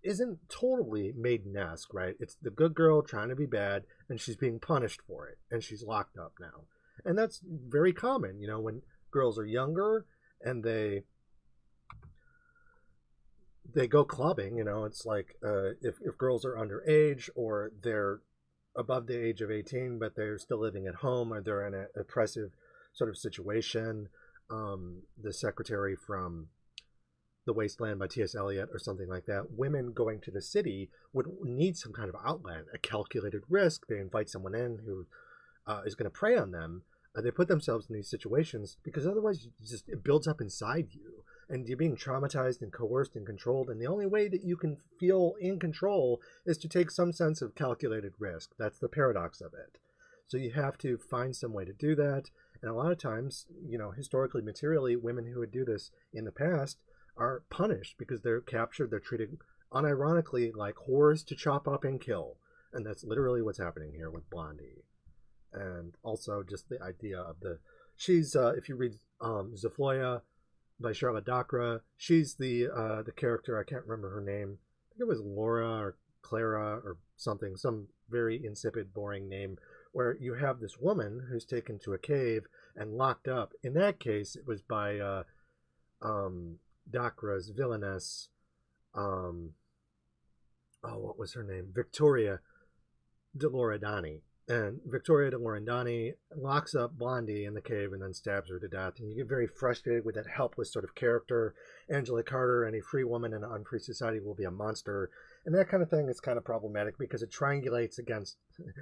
isn't totally Maiden-esque, right? It's the good girl trying to be bad, and she's being punished for it, and she's locked up now. And that's very common, when girls are younger and they go clubbing. It's like if girls are underage or they're above the age of 18 but they're still living at home, or they're in an oppressive sort of situation. The secretary from The Wasteland by T.S. Eliot or something like that, women going to the city would need some kind of outlet, a calculated risk. They invite someone in who is going to prey on them. They put themselves in these situations because otherwise it builds up inside you, and you're being traumatized and coerced and controlled, and the only way that you can feel in control is to take some sense of calculated risk. That's the paradox of it. So you have to find some way to do that, and a lot of times, historically, materially, women who would do this in the past are punished because they're captured. They're treated unironically like whores to chop up and kill, and that's literally what's happening here with Blondie. And also just the idea of she's if you read Zafloya by Charlotte Dacra, she's the character. I can't remember her name. I think it was Laura or Clara or something, some very insipid, boring name, where you have this woman who's taken to a cave and locked up. In that case, it was by Dacra's villainess. What was her name? Victoria de Loredani. And Victoria de Loredani locks up Blondie in the cave and then stabs her to death. And you get very frustrated with that helpless sort of character. Angela Carter, any free woman in an unfree society will be a monster. And that kind of thing is kind of problematic because it triangulates against,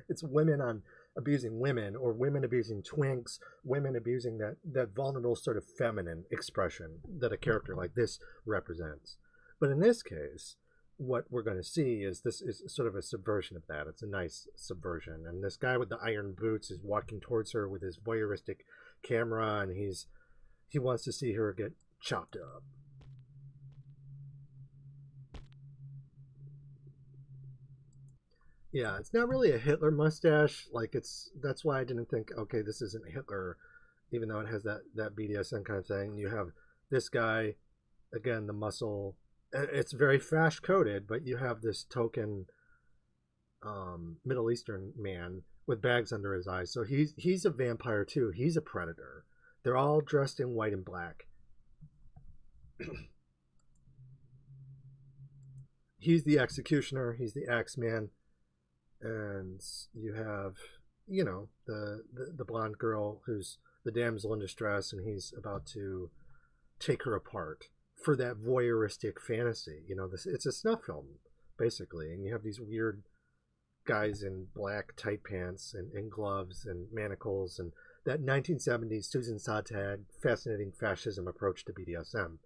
it's women on abusing women, or women abusing twinks, women abusing that vulnerable sort of feminine expression that a character like this represents. But in this case, what we're going to see is this is sort of a subversion of that. It's a nice subversion. And this guy with the iron boots is walking towards her with his voyeuristic camera, and he wants to see her get chopped up. Yeah, it's not really a Hitler mustache. That's why I didn't think, okay, this isn't Hitler, even though it has that BDSM kind of thing. You have this guy, again, the muscle. It's very fash coded, but you have this token Middle Eastern man with bags under his eyes. So he's a vampire too. He's a predator. They're all dressed in white and black. He's the executioner. He's the Axeman. And you have, the blonde girl who's the damsel in distress, and he's about to take her apart for that voyeuristic fantasy. It's a snuff film, basically. And you have these weird guys in black tight pants and gloves and manacles, and that 1970s Susan Sontag fascinating fascism approach to BDSM.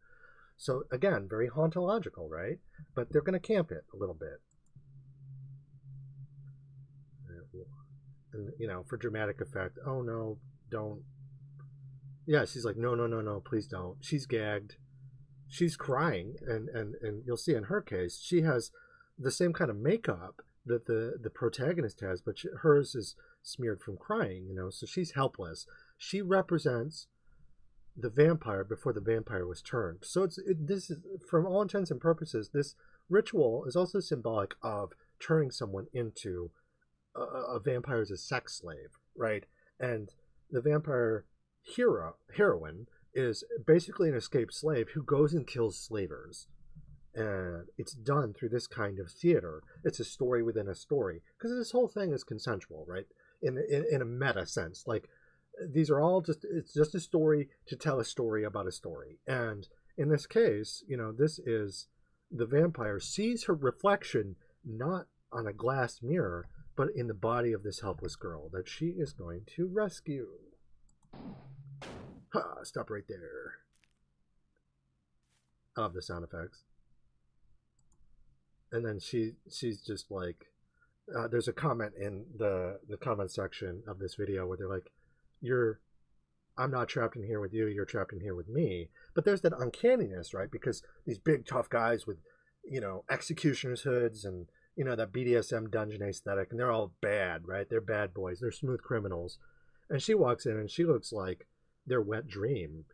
So again, very hauntological, right? But they're going to camp it a little bit. And, for dramatic effect, oh no, don't. Yeah, she's like, no, please don't. She's gagged. She's crying, and you'll see in her case, she has the same kind of makeup that the protagonist has, but hers is smeared from crying, so she's helpless. She represents the vampire before the vampire was turned. So this is, from all intents and purposes, this ritual is also symbolic of turning someone into a vampire as a sex slave, right? And the vampire heroine is basically an escaped slave who goes and kills slavers. And it's done through this kind of theater. It's a story within a story, because this whole thing is consensual, right? In a meta sense. Like, these are all it's just a story to tell a story about a story. And in this case, this is the vampire sees her reflection not on a glass mirror, but in the body of this helpless girl that she is going to rescue. Stop right there. I love the sound effects. And then she's just like, there's a comment in the comment section of this video where they're like, I'm not trapped in here with you, you're trapped in here with me. But there's that uncanniness, right? Because these big tough guys with, executioner's hoods and, that BDSM dungeon aesthetic, and they're all bad, right? They're bad boys. They're smooth criminals. And she walks in and she looks like their wet dream.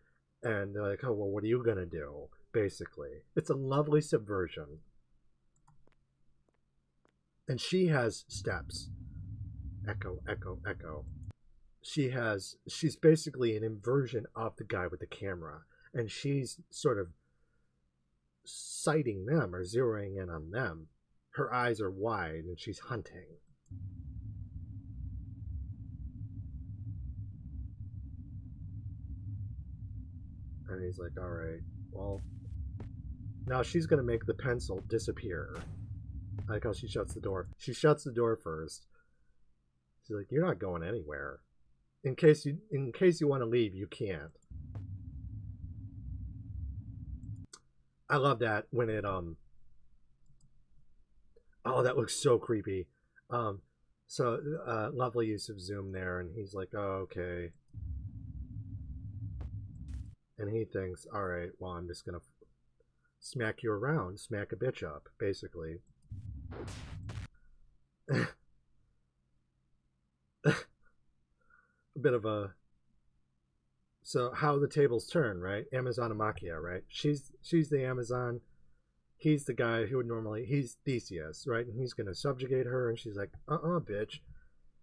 And they're like, oh, well, what are you going to do? Basically. It's a lovely subversion. And she has steps. Echo, echo, echo. She's basically an inversion of the guy with the camera. And she's sort of sighting them or zeroing in on them. Her eyes are wide and she's hunting. And he's like, all right, well, now she's going to make the pencil disappear. I like how she shuts the door. She shuts the door first. She's like, you're not going anywhere. In case you want to leave, you can't. I love that when it oh, that looks so creepy. So lovely use of zoom there, and he's like, oh, okay. And he thinks, all right, well, I'm just gonna smack you around, smack a bitch up, basically. A bit of a, so how the tables turn, right? Amazonimachia, right? She's the Amazon. He's the guy who would normally, he's Theseus, right? And he's gonna subjugate her, and she's like, bitch.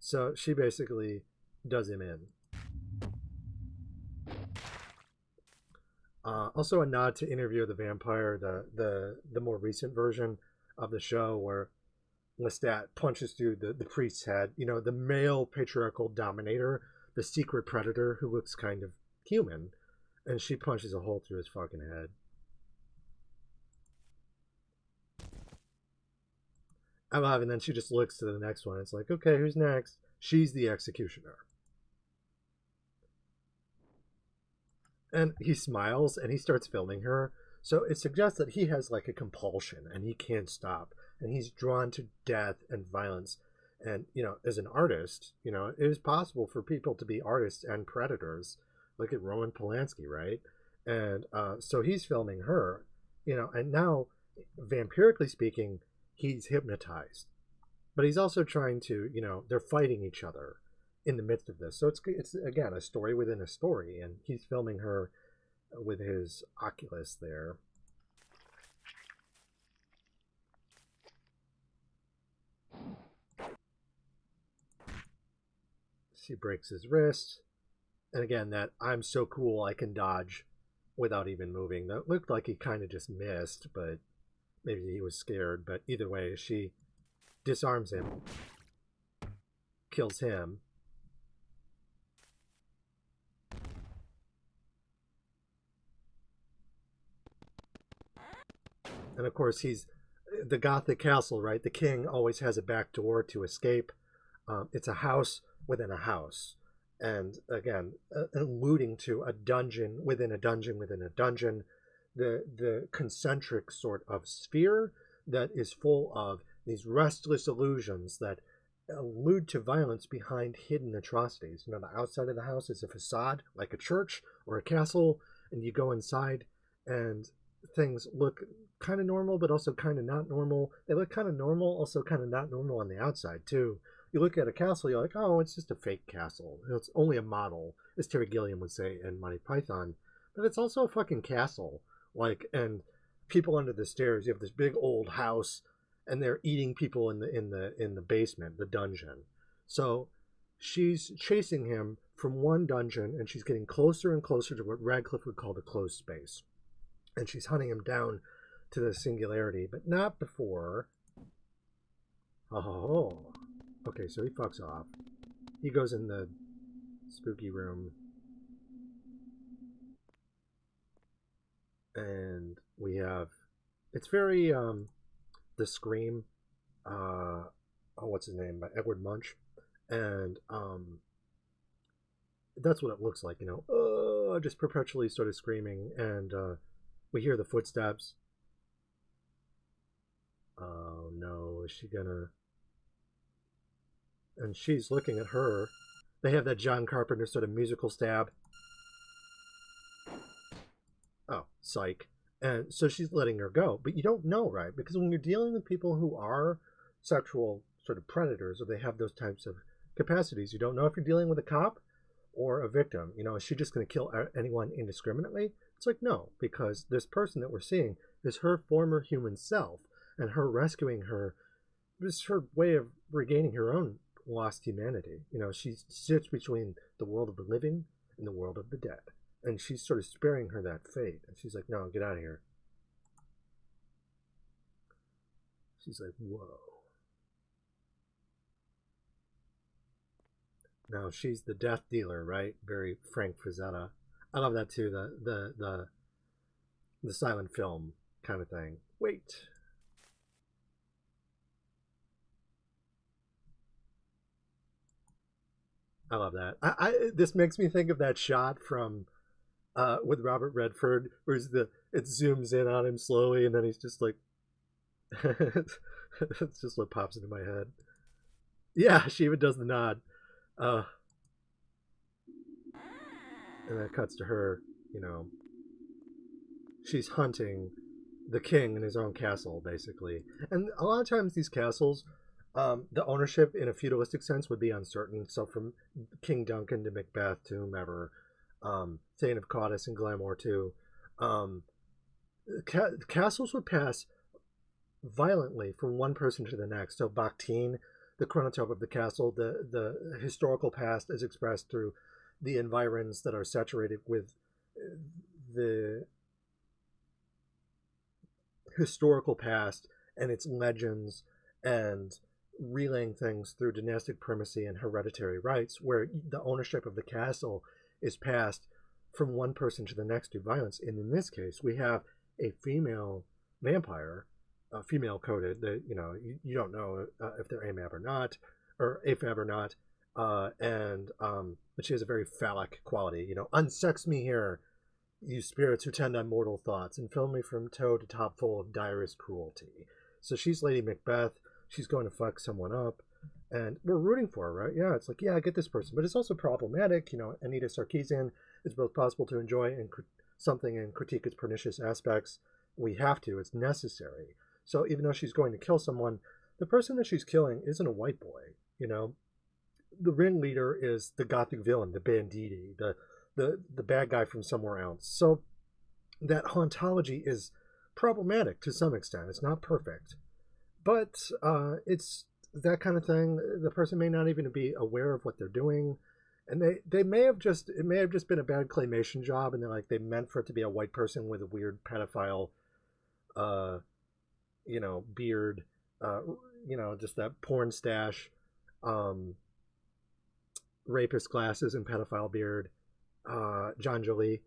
So she basically does him in. Also a nod to Interview with the Vampire, the more recent version of the show, where Lestat punches through the priest's head. You know, the male patriarchal dominator, the secret predator who looks kind of human, and she punches a hole through his fucking head. I love it. And then she just looks to the next one. It's like, okay, who's next? She's the executioner. And he smiles and he starts filming her. So it suggests that he has like a compulsion and he can't stop. And he's drawn to death and violence. And, you know, as an artist, you know, it is possible for people to be artists and predators. Look at Roman Polanski, right? And so he's filming her, you know, and now, vampirically speaking, he's hypnotized. But he's also trying to, you know, they're fighting each other in the midst of this. So it's again a story within a story, and he's filming her with his Oculus there. She breaks his wrist, and again that I'm so cool I can dodge without even moving. That looked like he kind of just missed, but maybe he was scared. But either way, she disarms him, kills him. And of course, he's the Gothic castle, right? The king always has a back door to escape. It's a house within a house. And again, alluding to a dungeon within a dungeon within a dungeon. The concentric sort of sphere that is full of these restless illusions that allude to violence behind hidden atrocities. You know, the outside of the house is a facade, like a church or a castle, and you go inside and things look kind of normal, but also kind of not normal. They look kind of normal, also kind of not normal on the outside, too. You look at a castle, you're like, oh, it's just a fake castle. It's only a model, as Terry Gilliam would say in Monty Python. But it's also a fucking castle. Like, and people under the stairs, you have this big old house, and they're eating people in the basement, the dungeon. So she's chasing him from one dungeon, and she's getting closer and closer to what Radcliffe would call the closed space. And she's hunting him down to the singularity, but not before. Oh, okay, so he fucks off. He goes in the spooky room. And we have, it's very, The Scream, what's his name, by Edward Munch. And that's what it looks like, you know, just perpetually sort of screaming. And we hear the footsteps. Oh no, is she gonna? And she's looking at her. They have that John Carpenter sort of musical stab. Oh, psych. And so she's letting her go. But you don't know, right? Because when you're dealing with people who are sexual sort of predators, or they have those types of capacities, you don't know if you're dealing with a cop or a victim? You know, is she just going to kill anyone indiscriminately? It's like, no, because this person that we're seeing is her former human self, and her rescuing her is her way of regaining her own lost humanity. You know, she sits between the world of the living and the world of the dead, and she's sort of sparing her that fate. And she's like, no, get out of here. She's like, whoa. Now she's the death dealer, right? Very Frank Frazetta. I love that too. The silent film kind of thing. Wait. I love that. This makes me think of that shot from with Robert Redford, where it zooms in on him slowly, and then he's just like, it's just what pops into my head. Yeah, she even does the nod. And that cuts to her, you know, she's hunting the king in his own castle, basically. And a lot of times these castles, the ownership in a feudalistic sense would be uncertain. So from King Duncan to Macbeth to whomever, Thane of Cawdus and Glamour too, castles would pass violently from one person to the next. So Bakhtin, the chronotype of the castle, the historical past is expressed through the environs that are saturated with the historical past and its legends, and relaying things through dynastic primacy and hereditary rights, where the ownership of the castle is passed from one person to the next through violence. And in this case, we have a female vampire, female coded, that, you know, you don't know if they're AMAB or not, or AFAB or not, but she has a very phallic quality. You know, unsex me here, you spirits who tend on mortal thoughts, and fill me from toe to top full of direst cruelty. So she's Lady Macbeth. She's going to fuck someone up, and we're rooting for her, right? Yeah, it's like, yeah, I get this person, but it's also problematic. You know, Anita Sarkeesian, it's both possible to enjoy something and critique its pernicious aspects. We have to. It's necessary. So even though she's going to kill someone, the person that she's killing isn't a white boy. You know, the ringleader is the Gothic villain, the banditti, the bad guy from somewhere else. So that hauntology is problematic to some extent. It's not perfect, but it's that kind of thing. The person may not even be aware of what they're doing, and it may have just been a bad claymation job, and they meant for it to be a white person with a weird pedophile you know, beard, you know, just that porn stash, rapist glasses and pedophile beard, John Jolie.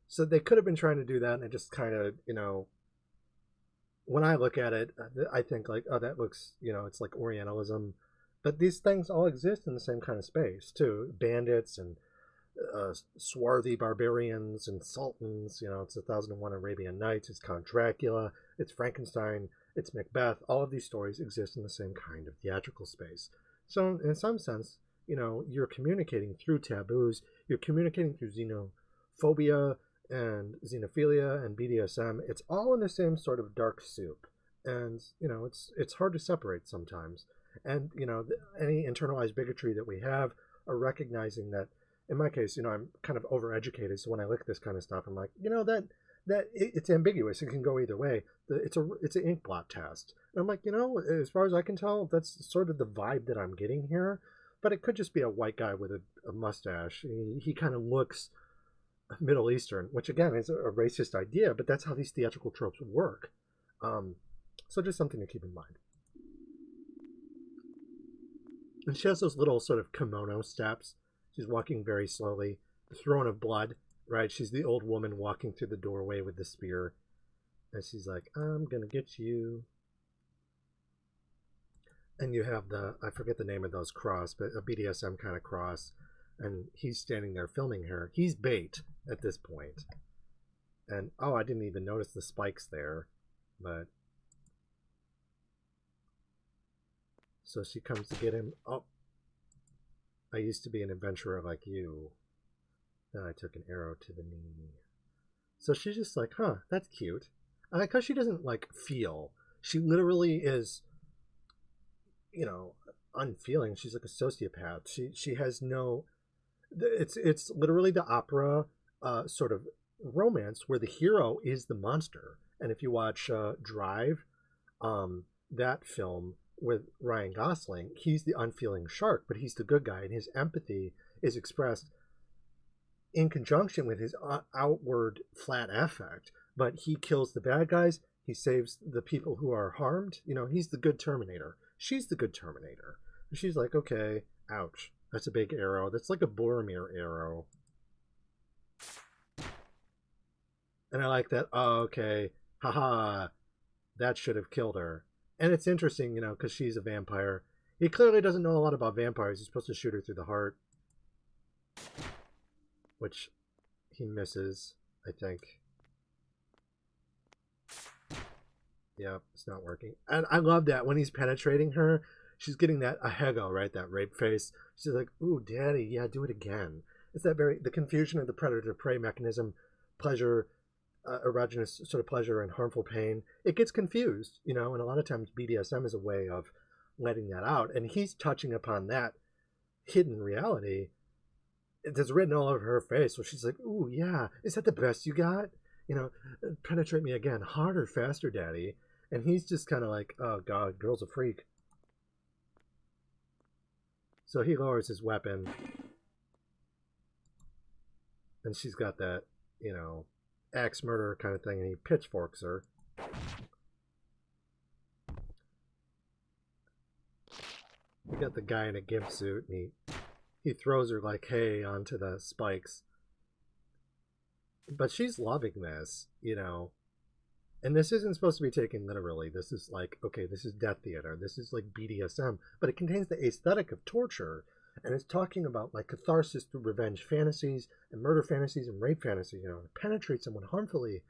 So they could have been trying to do that, and it just kind of, you know, when I look at it, I think like, oh, that looks, you know, it's like Orientalism. But these things all exist in the same kind of space too. Bandits and swarthy barbarians and sultans. You know, it's 1001 Arabian Nights. It's Count Dracula. It's Frankenstein. It's Macbeth. All of these stories exist in the same kind of theatrical space. So in some sense, you know, you're communicating through taboos. You're communicating through xenophobia and xenophilia and BDSM. It's all in the same sort of dark soup. And, you know, it's hard to separate sometimes. And, you know, any internalized bigotry that we have are recognizing that, in my case, you know, I'm kind of overeducated. So when I look at this kind of stuff, I'm like, you know, it's ambiguous. It can go either way. It's an ink blot test. And I'm like, you know, as far as I can tell, that's sort of the vibe that I'm getting here. But it could just be a white guy with a mustache. He kind of looks Middle Eastern, which again is a racist idea, but that's how these theatrical tropes work. So just something to keep in mind. And she has those little sort of kimono steps. She's walking very slowly. The throne of blood, right? She's the old woman walking through the doorway with the spear. And she's like, I'm going to get you. And you have I forget the name of those cross, but a BDSM kind of cross. And he's standing there filming her. He's bait at this point. And, oh, I didn't even notice the spikes there. But so she comes to get him. Oh, I used to be an adventurer like you. Then I took an arrow to the knee. So she's just like, huh, that's cute. I like how she doesn't like feel. She literally is, you know, unfeeling. She's like a sociopath. She has no. It's literally the opera sort of romance where the hero is the monster. And if you watch Drive, that film with Ryan Gosling, he's the unfeeling shark, but he's the good guy, and his empathy is expressed in conjunction with his outward flat affect. But he kills the bad guys. He saves the people who are harmed. You know, he's the good Terminator. She's the good Terminator. And she's like, okay, ouch. That's a big arrow. That's like a Boromir arrow. And I like that. Oh, okay. Haha. That should have killed her. And it's interesting, you know, because she's a vampire. He clearly doesn't know a lot about vampires. He's supposed to shoot her through the heart. Which he misses, I think. Yeah, it's not working. And I love that when he's penetrating her, she's getting that ahego, right? That rape face. She's like, ooh, daddy, yeah, do it again. It's that the confusion of the predator-prey mechanism, pleasure, erogenous sort of pleasure and harmful pain. It gets confused, you know, and a lot of times BDSM is a way of letting that out. And he's touching upon that hidden reality that's written all over her face. So she's like, ooh, yeah, is that the best you got? You know, penetrate me again, harder, faster, daddy. And he's just kind of like, oh, God, girl's a freak. So he lowers his weapon. And she's got that, you know, axe murder kind of thing, and he pitchforks her. We got the guy in a gimp suit, and he throws her like hay onto the spikes. But she's loving this, you know. And this isn't supposed to be taken literally. This is like, okay, this is death theater. This is like BDSM. But it contains the aesthetic of torture. And it's talking about like catharsis through revenge fantasies and murder fantasies and rape fantasies, you know, to penetrate someone harmfully.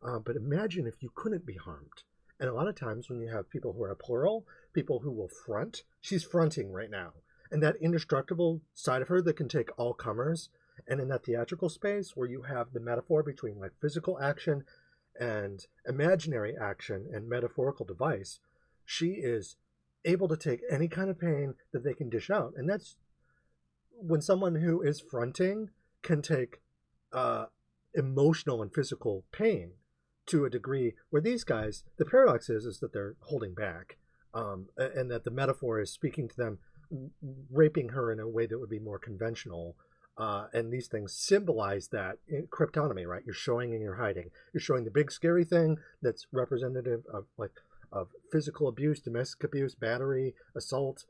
But imagine if you couldn't be harmed. And a lot of times when you have people who are plural, people who will front, she's fronting right now. And that indestructible side of her that can take all comers. And in that theatrical space where you have the metaphor between like physical action and imaginary action and metaphorical device, she is able to take any kind of pain that they can dish out. And that's when someone who is fronting can take emotional and physical pain to a degree where these guys, the paradox is that they're holding back, and that the metaphor is speaking to them, raping her in a way that would be more conventional. And these things symbolize that cryptonomy, right? You're showing and you're hiding. You're showing the big scary thing that's representative of physical abuse, domestic abuse, battery, assault,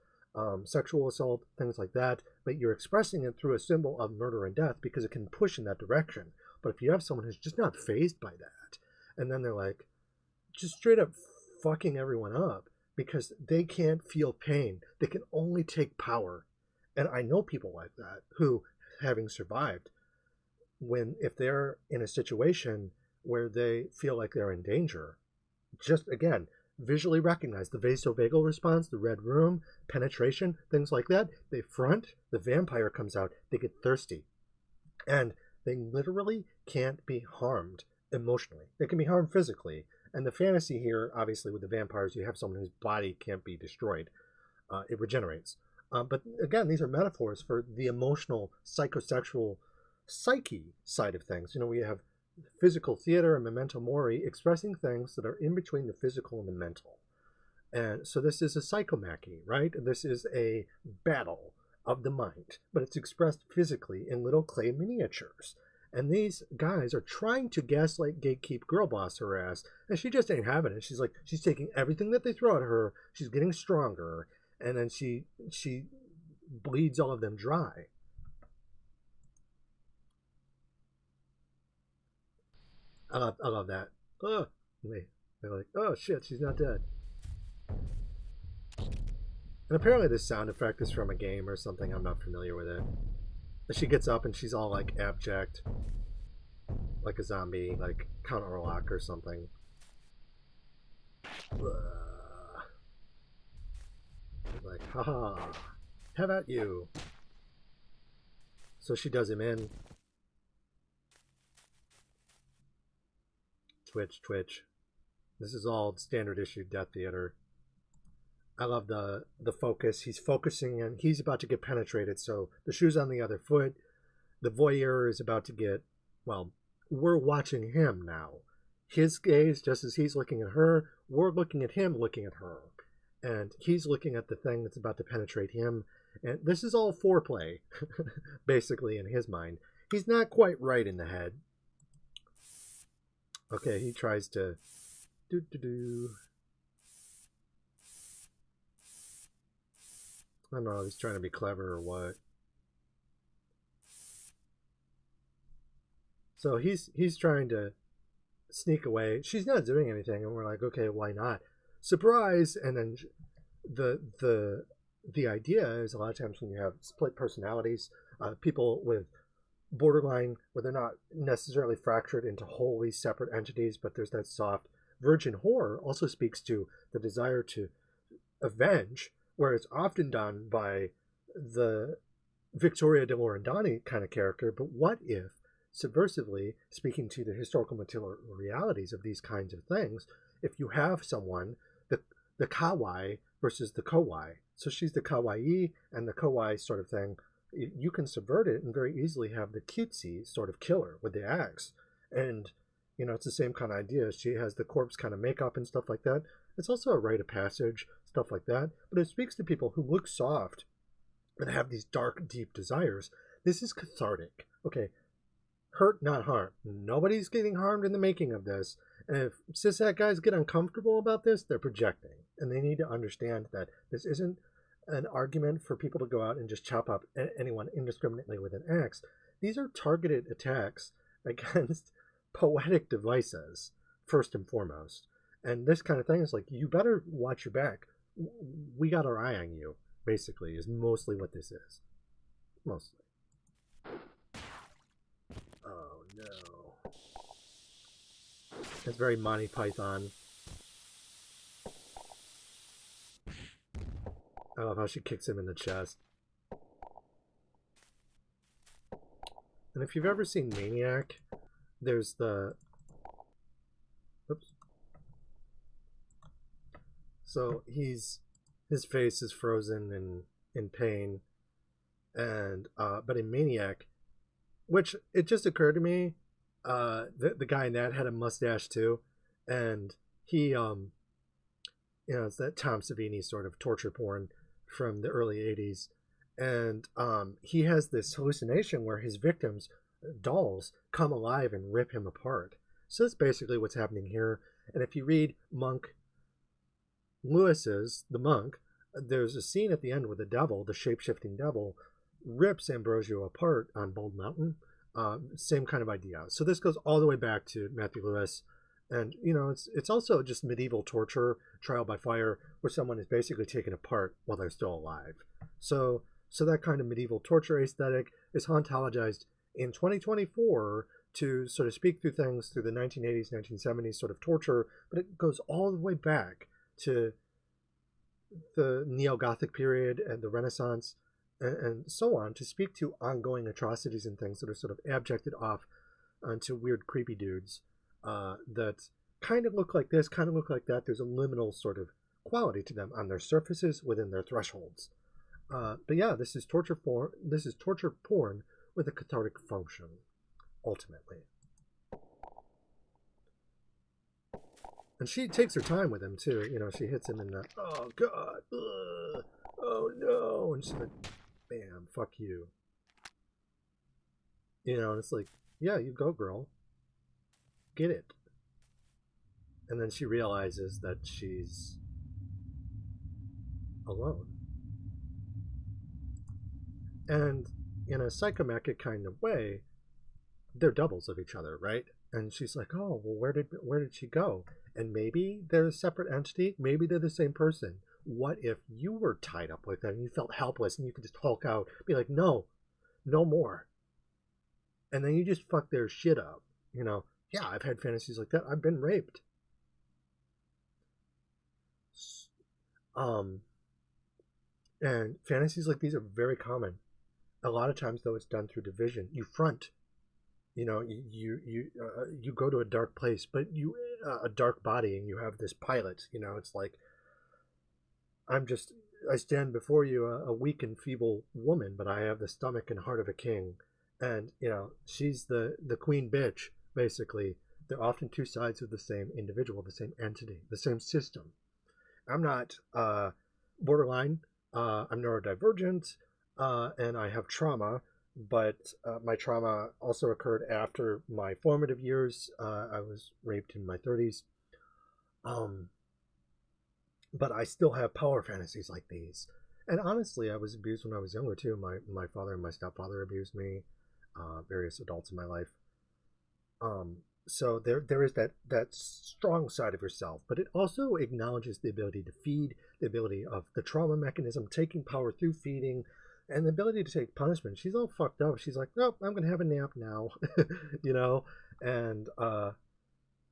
sexual assault, things like that. But you're expressing it through a symbol of murder and death because it can push in that direction. But if you have someone who's just not fazed by that, and then they're like, just straight up fucking everyone up because they can't feel pain. They can only take power. And I know people like that who, having survived, if they're in a situation where they feel like they're in danger, just again, visually recognize the vasovagal response, the red room, penetration, things like that. They front, the vampire comes out, they get thirsty. And they literally can't be harmed emotionally. They can be harmed physically. And the fantasy here, obviously, with the vampires, you have someone whose body can't be destroyed. It regenerates. But again, these are metaphors for the emotional, psychosexual psyche side of things. You know, we have physical theater and memento mori expressing things that are in between the physical and the mental. And so this is a psychomachy, right? This is a battle of the mind, but it's expressed physically in little clay miniatures. And these guys are trying to gaslight, gatekeep, girl boss her ass, and she just ain't having it. She's like, she's taking everything that they throw at her, she's getting stronger, and then she bleeds all of them dry. I love that. Oh, they're like, oh shit, she's not dead. And apparently this sound effect is from a game or something. I'm not familiar with it. But she gets up and she's all like abject, like a zombie, like Count Orlok or something. Like, haha, have at you. So she does him in. Twitch. This is all standard issue death theater. I love the focus. He's focusing and he's about to get penetrated. So the shoe's on the other foot. The voyeur is about to get, well, we're watching him now. His gaze, just as he's looking at her, we're looking at him looking at her. And he's looking at the thing that's about to penetrate him. And this is all foreplay, basically, in his mind. He's not quite right in the head. Okay, he tries to I don't know, he's trying to be clever or what. So he's trying to sneak away. She's not doing anything, and we're like, okay, why not? Surprise! And then the idea is a lot of times when you have split personalities, people with borderline, where they're not necessarily fractured into wholly separate entities, but there's that soft virgin horror, also speaks to the desire to avenge, where it's often done by the Victoria de Lorendani kind of character. But what if, subversively, speaking to the historical material realities of these kinds of things, if you have someone, the kawaii versus the kowai, so she's the kawaii and the kowai sort of thing, you can subvert it and very easily have the cutesy sort of killer with the axe. And, you know, it's the same kind of idea. She has the corpse kind of makeup and stuff like that. It's also a rite of passage, stuff like that. But it speaks to people who look soft and have these dark, deep desires. This is cathartic. Okay, hurt, not harm. Nobody's getting harmed in the making of this. And if cishet guys get uncomfortable about this, they're projecting. And they need to understand that this isn't an argument for people to go out and just chop up anyone indiscriminately with an axe. These are targeted attacks against poetic devices, first and foremost. And this kind of thing is like, you better watch your back. We got our eye on you, basically, is mostly what this is. Mostly. Oh, no. It's very Monty Python. I love how she kicks him in the chest. And if you've ever seen Maniac, there's the... Oops. So his face is frozen in pain. And but in Maniac, which it just occurred to me, the guy in that had a mustache too. And he, you know, it's that Tom Savini sort of torture porn from the early 80s. And he has this hallucination where his victims, dolls, come alive and rip him apart. So that's basically what's happening here. And if you read Monk Lewis's The Monk, there's a scene at the end where the devil, the shape-shifting devil, rips Ambrosio apart on Bald Mountain. Same kind of idea. So this goes all the way back to Matthew Lewis. And, you know, it's also just medieval torture, trial by fire, where someone is basically taken apart while they're still alive. So that kind of medieval torture aesthetic is hauntologized in 2024 to sort of speak through things through the 1980s, 1970s sort of torture, but it goes all the way back to the Neo-Gothic period and the Renaissance and so on, to speak to ongoing atrocities and things that are sort of abjected off onto weird, creepy dudes that kind of look like this, kind of look like that. There's a liminal sort of quality to them on their surfaces within their thresholds. But yeah, this is torture porn with a cathartic function, ultimately. And she takes her time with him too. You know, she hits him in the, oh god, ugh, oh no, and she's like, bam, fuck you. You know, and it's like, yeah, you go, girl. Get it. And then she realizes that she's alone. And in a psychomachic kind of way, they're doubles of each other, right? And she's like, oh, well, where did she go? And maybe they're a separate entity. Maybe they're the same person. What if you were tied up like that and you felt helpless and you could just hulk out, be like, no more. And then you just fuck their shit up. You know, yeah, I've had fantasies like that. I've been raped. And fantasies like these are very common. A lot of times, though, it's done through division. You front. You know, you go to a dark place, but a dark body, and you have this pilot. You know, it's like I stand before you a weak and feeble woman, but I have the stomach and heart of a king. And, she's the queen bitch, basically. They're often two sides of the same individual, the same entity, the same system. I'm not borderline, I'm neurodivergent, and I have trauma, but my trauma also occurred after my formative years. I was raped in my 30s. But I still have power fantasies like these. And honestly, I was abused when I was younger too. My father and my stepfather abused me, various adults in my life. So there is that strong side of yourself, but it also acknowledges the ability to feed, the ability of the trauma mechanism, taking power through feeding, and the ability to take punishment. She's all fucked up. She's like, nope, I'm going to have a nap now, and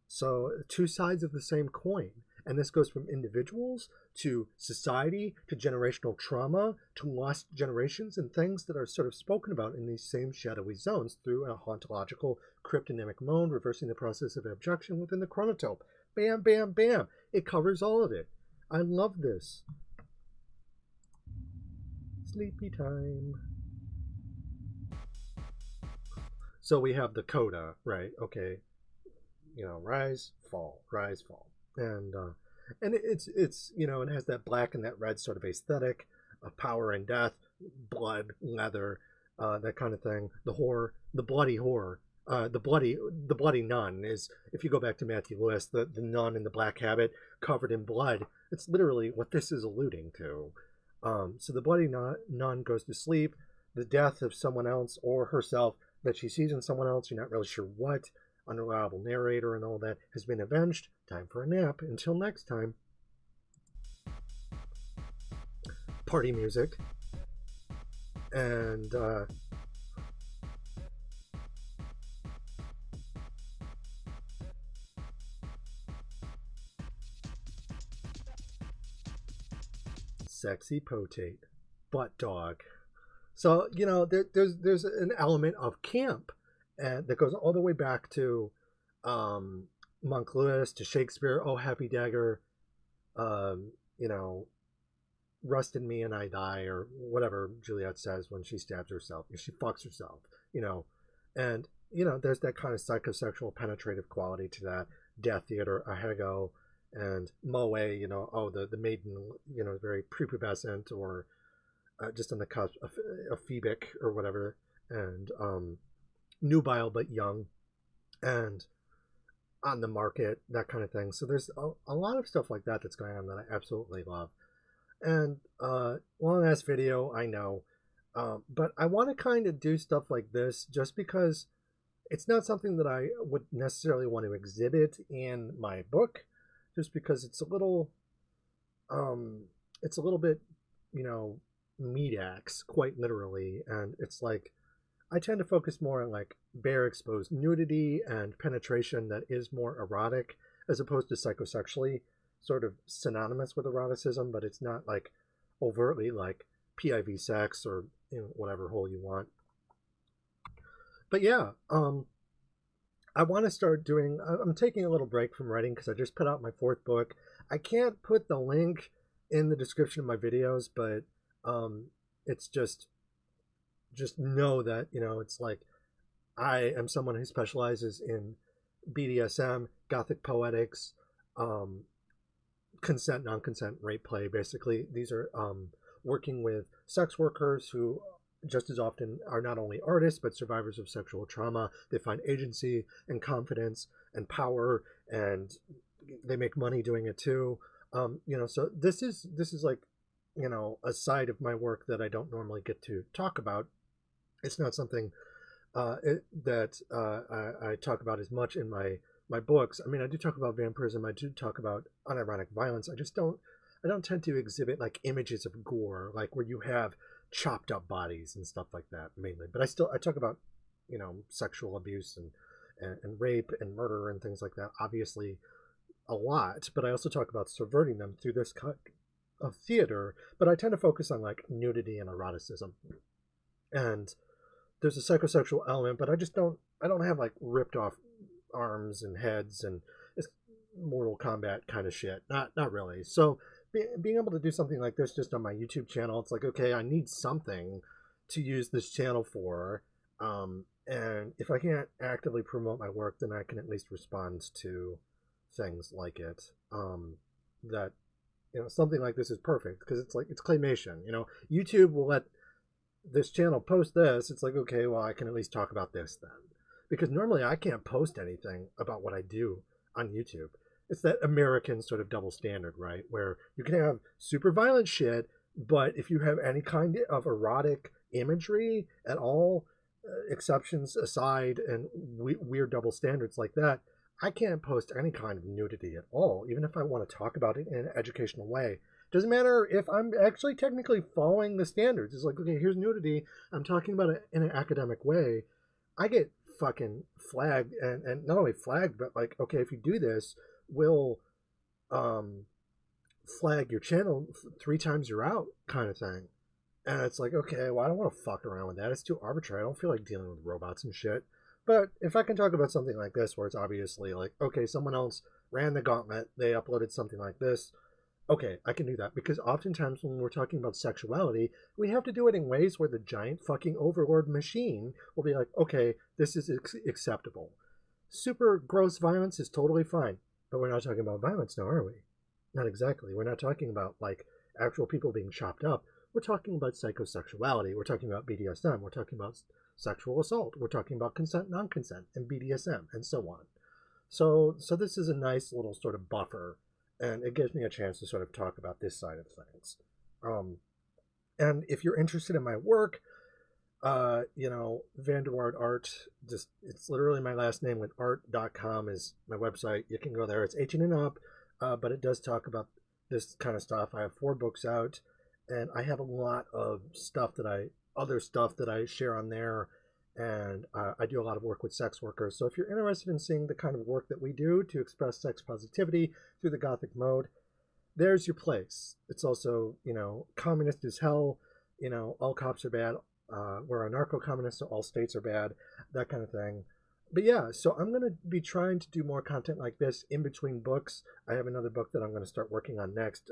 so two sides of the same coin. And this goes from individuals to society to generational trauma to lost generations and things that are sort of spoken about in these same shadowy zones through a hauntological cryptonymic mode, reversing the process of abjection within the chronotope. Bam, bam, bam. It covers all of it. I love this. Sleepy time. So we have the coda, right? Okay. Rise, fall, rise, fall. And it's it has that black and that red sort of aesthetic of power and death, blood, leather, that kind of thing. The horror, the bloody horror, the bloody nun is, if you go back to Matthew Lewis, the nun in the black habit covered in blood. It's literally what this is alluding to. So the bloody nun goes to sleep. The death of someone else or herself that she sees in someone else, you're not really sure what. Unreliable narrator and all that has been avenged. Time for a nap. Until next time. Party music. And sexy potate. Butt dog. So, there's an element of camp. And that goes all the way back to Monk Lewis, to Shakespeare, Oh Happy Dagger, rust in me and I die, or whatever Juliet says when she stabs herself. She fucks herself, And, there's that kind of psychosexual penetrative quality to that. Death Theater, Ahego, and Moe, the maiden, very prepubescent or just on the cusp, ephebic or whatever. And, nubile but young and on the market, that kind of thing. So there's a lot of stuff like that that's going on that I absolutely love. And long ass video, I know, but I want to kind of do stuff like this just because it's not something that I would necessarily want to exhibit in my book, just because it's a little bit meat axe, quite literally. And it's like I tend to focus more on like bare exposed nudity and penetration that is more erotic, as opposed to psychosexually sort of synonymous with eroticism, but it's not like overtly like PIV sex or whatever hole you want. But yeah, I want to start doing, I'm taking a little break from writing because I just put out my 4th book. I can't put the link in the description of my videos, but it's just know that, it's like I am someone who specializes in BDSM, Gothic poetics, consent, non-consent, rape play. Basically, these are working with sex workers who just as often are not only artists but survivors of sexual trauma. They find agency and confidence and power, and they make money doing it too. So this is like, a side of my work that I don't normally get to talk about. It's not something that I talk about as much in my books. I mean, I do talk about vampirism. I do talk about unironic violence. I don't tend to exhibit like images of gore, like where you have chopped up bodies and stuff like that mainly. But I talk about, sexual abuse and rape and murder and things like that, obviously a lot. But I also talk about subverting them through this kind of theater. But I tend to focus on like nudity and eroticism. And there's a psychosexual element, but I don't have like ripped off arms and heads and it's Mortal Kombat kind of shit. Not really. So being able to do something like this just on my YouTube channel, it's like, okay, I need something to use this channel for. And if I can't actively promote my work, then I can at least respond to things like it. That, something like this is perfect because it's like, it's claymation. YouTube will let this channel post this. It's like, okay, well, I can at least talk about this then. Because normally I can't post anything about what I do on YouTube. It's that American sort of double standard, right? Where you can have super violent shit, but if you have any kind of erotic imagery at all, exceptions aside, and weird double standards like that, I can't post any kind of nudity at all, even if I want to talk about it in an educational way. Doesn't matter if I'm actually technically following the standards. It's like, okay, here's nudity. I'm talking about it in an academic way. I get fucking flagged, and not only flagged, but like, okay, if you do this, we'll flag your channel 3 times you're out kind of thing. And it's like, okay, well, I don't want to fuck around with that. It's too arbitrary. I don't feel like dealing with robots and shit. But if I can talk about something like this, where it's obviously like, okay, someone else ran the gauntlet, they uploaded something like this, okay, I can do that. Because oftentimes when we're talking about sexuality, we have to do it in ways where the giant fucking overlord machine will be like, okay, this is acceptable. Super gross violence is totally fine. But we're not talking about violence now, are we? Not exactly. We're not talking about like actual people being chopped up. We're talking about psychosexuality. We're talking about BDSM. We're talking about sexual assault. We're talking about consent, non-consent, and BDSM, and so on. So this is a nice little sort of buffer, and it gives me a chance to sort of talk about this side of things. And if you're interested in my work, Waard Art, it's literally my last name with art.com is my website. You can go there. It's 18 and up, but it does talk about this kind of stuff. I have 4 books out, and I have a lot of other stuff that I share on there, and I do a lot of work with sex workers. So if you're interested in seeing the kind of work that we do to express sex positivity through the Gothic mode, there's your place. It's also, communist is hell, all cops are bad, we're anarcho-communists, so all states are bad, that kind of thing. But yeah, so I'm going to be trying to do more content like this in between books. I have another book that I'm going to start working on next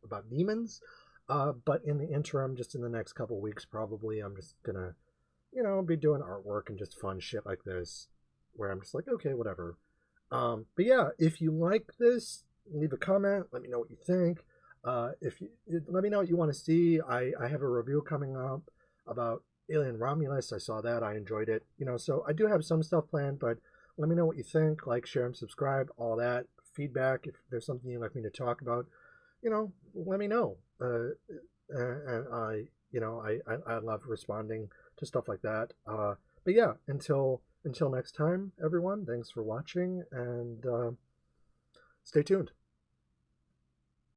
about demons. But in the interim, just in the next couple weeks, probably, I'm just going to, be doing artwork and just fun shit like this, where I'm just like, okay, whatever. But yeah, if you like this, leave a comment. Let me know what you think. Let me know what you want to see. I have a review coming up about Alien Romulus. I saw that. I enjoyed it. So I do have some stuff planned, but let me know what you think. Like, share, and subscribe, all that. Feedback, if there's something you'd like me to talk about, let me know. And I love responding to stuff like that. But yeah, until next time, everyone, thanks for watching, and stay tuned.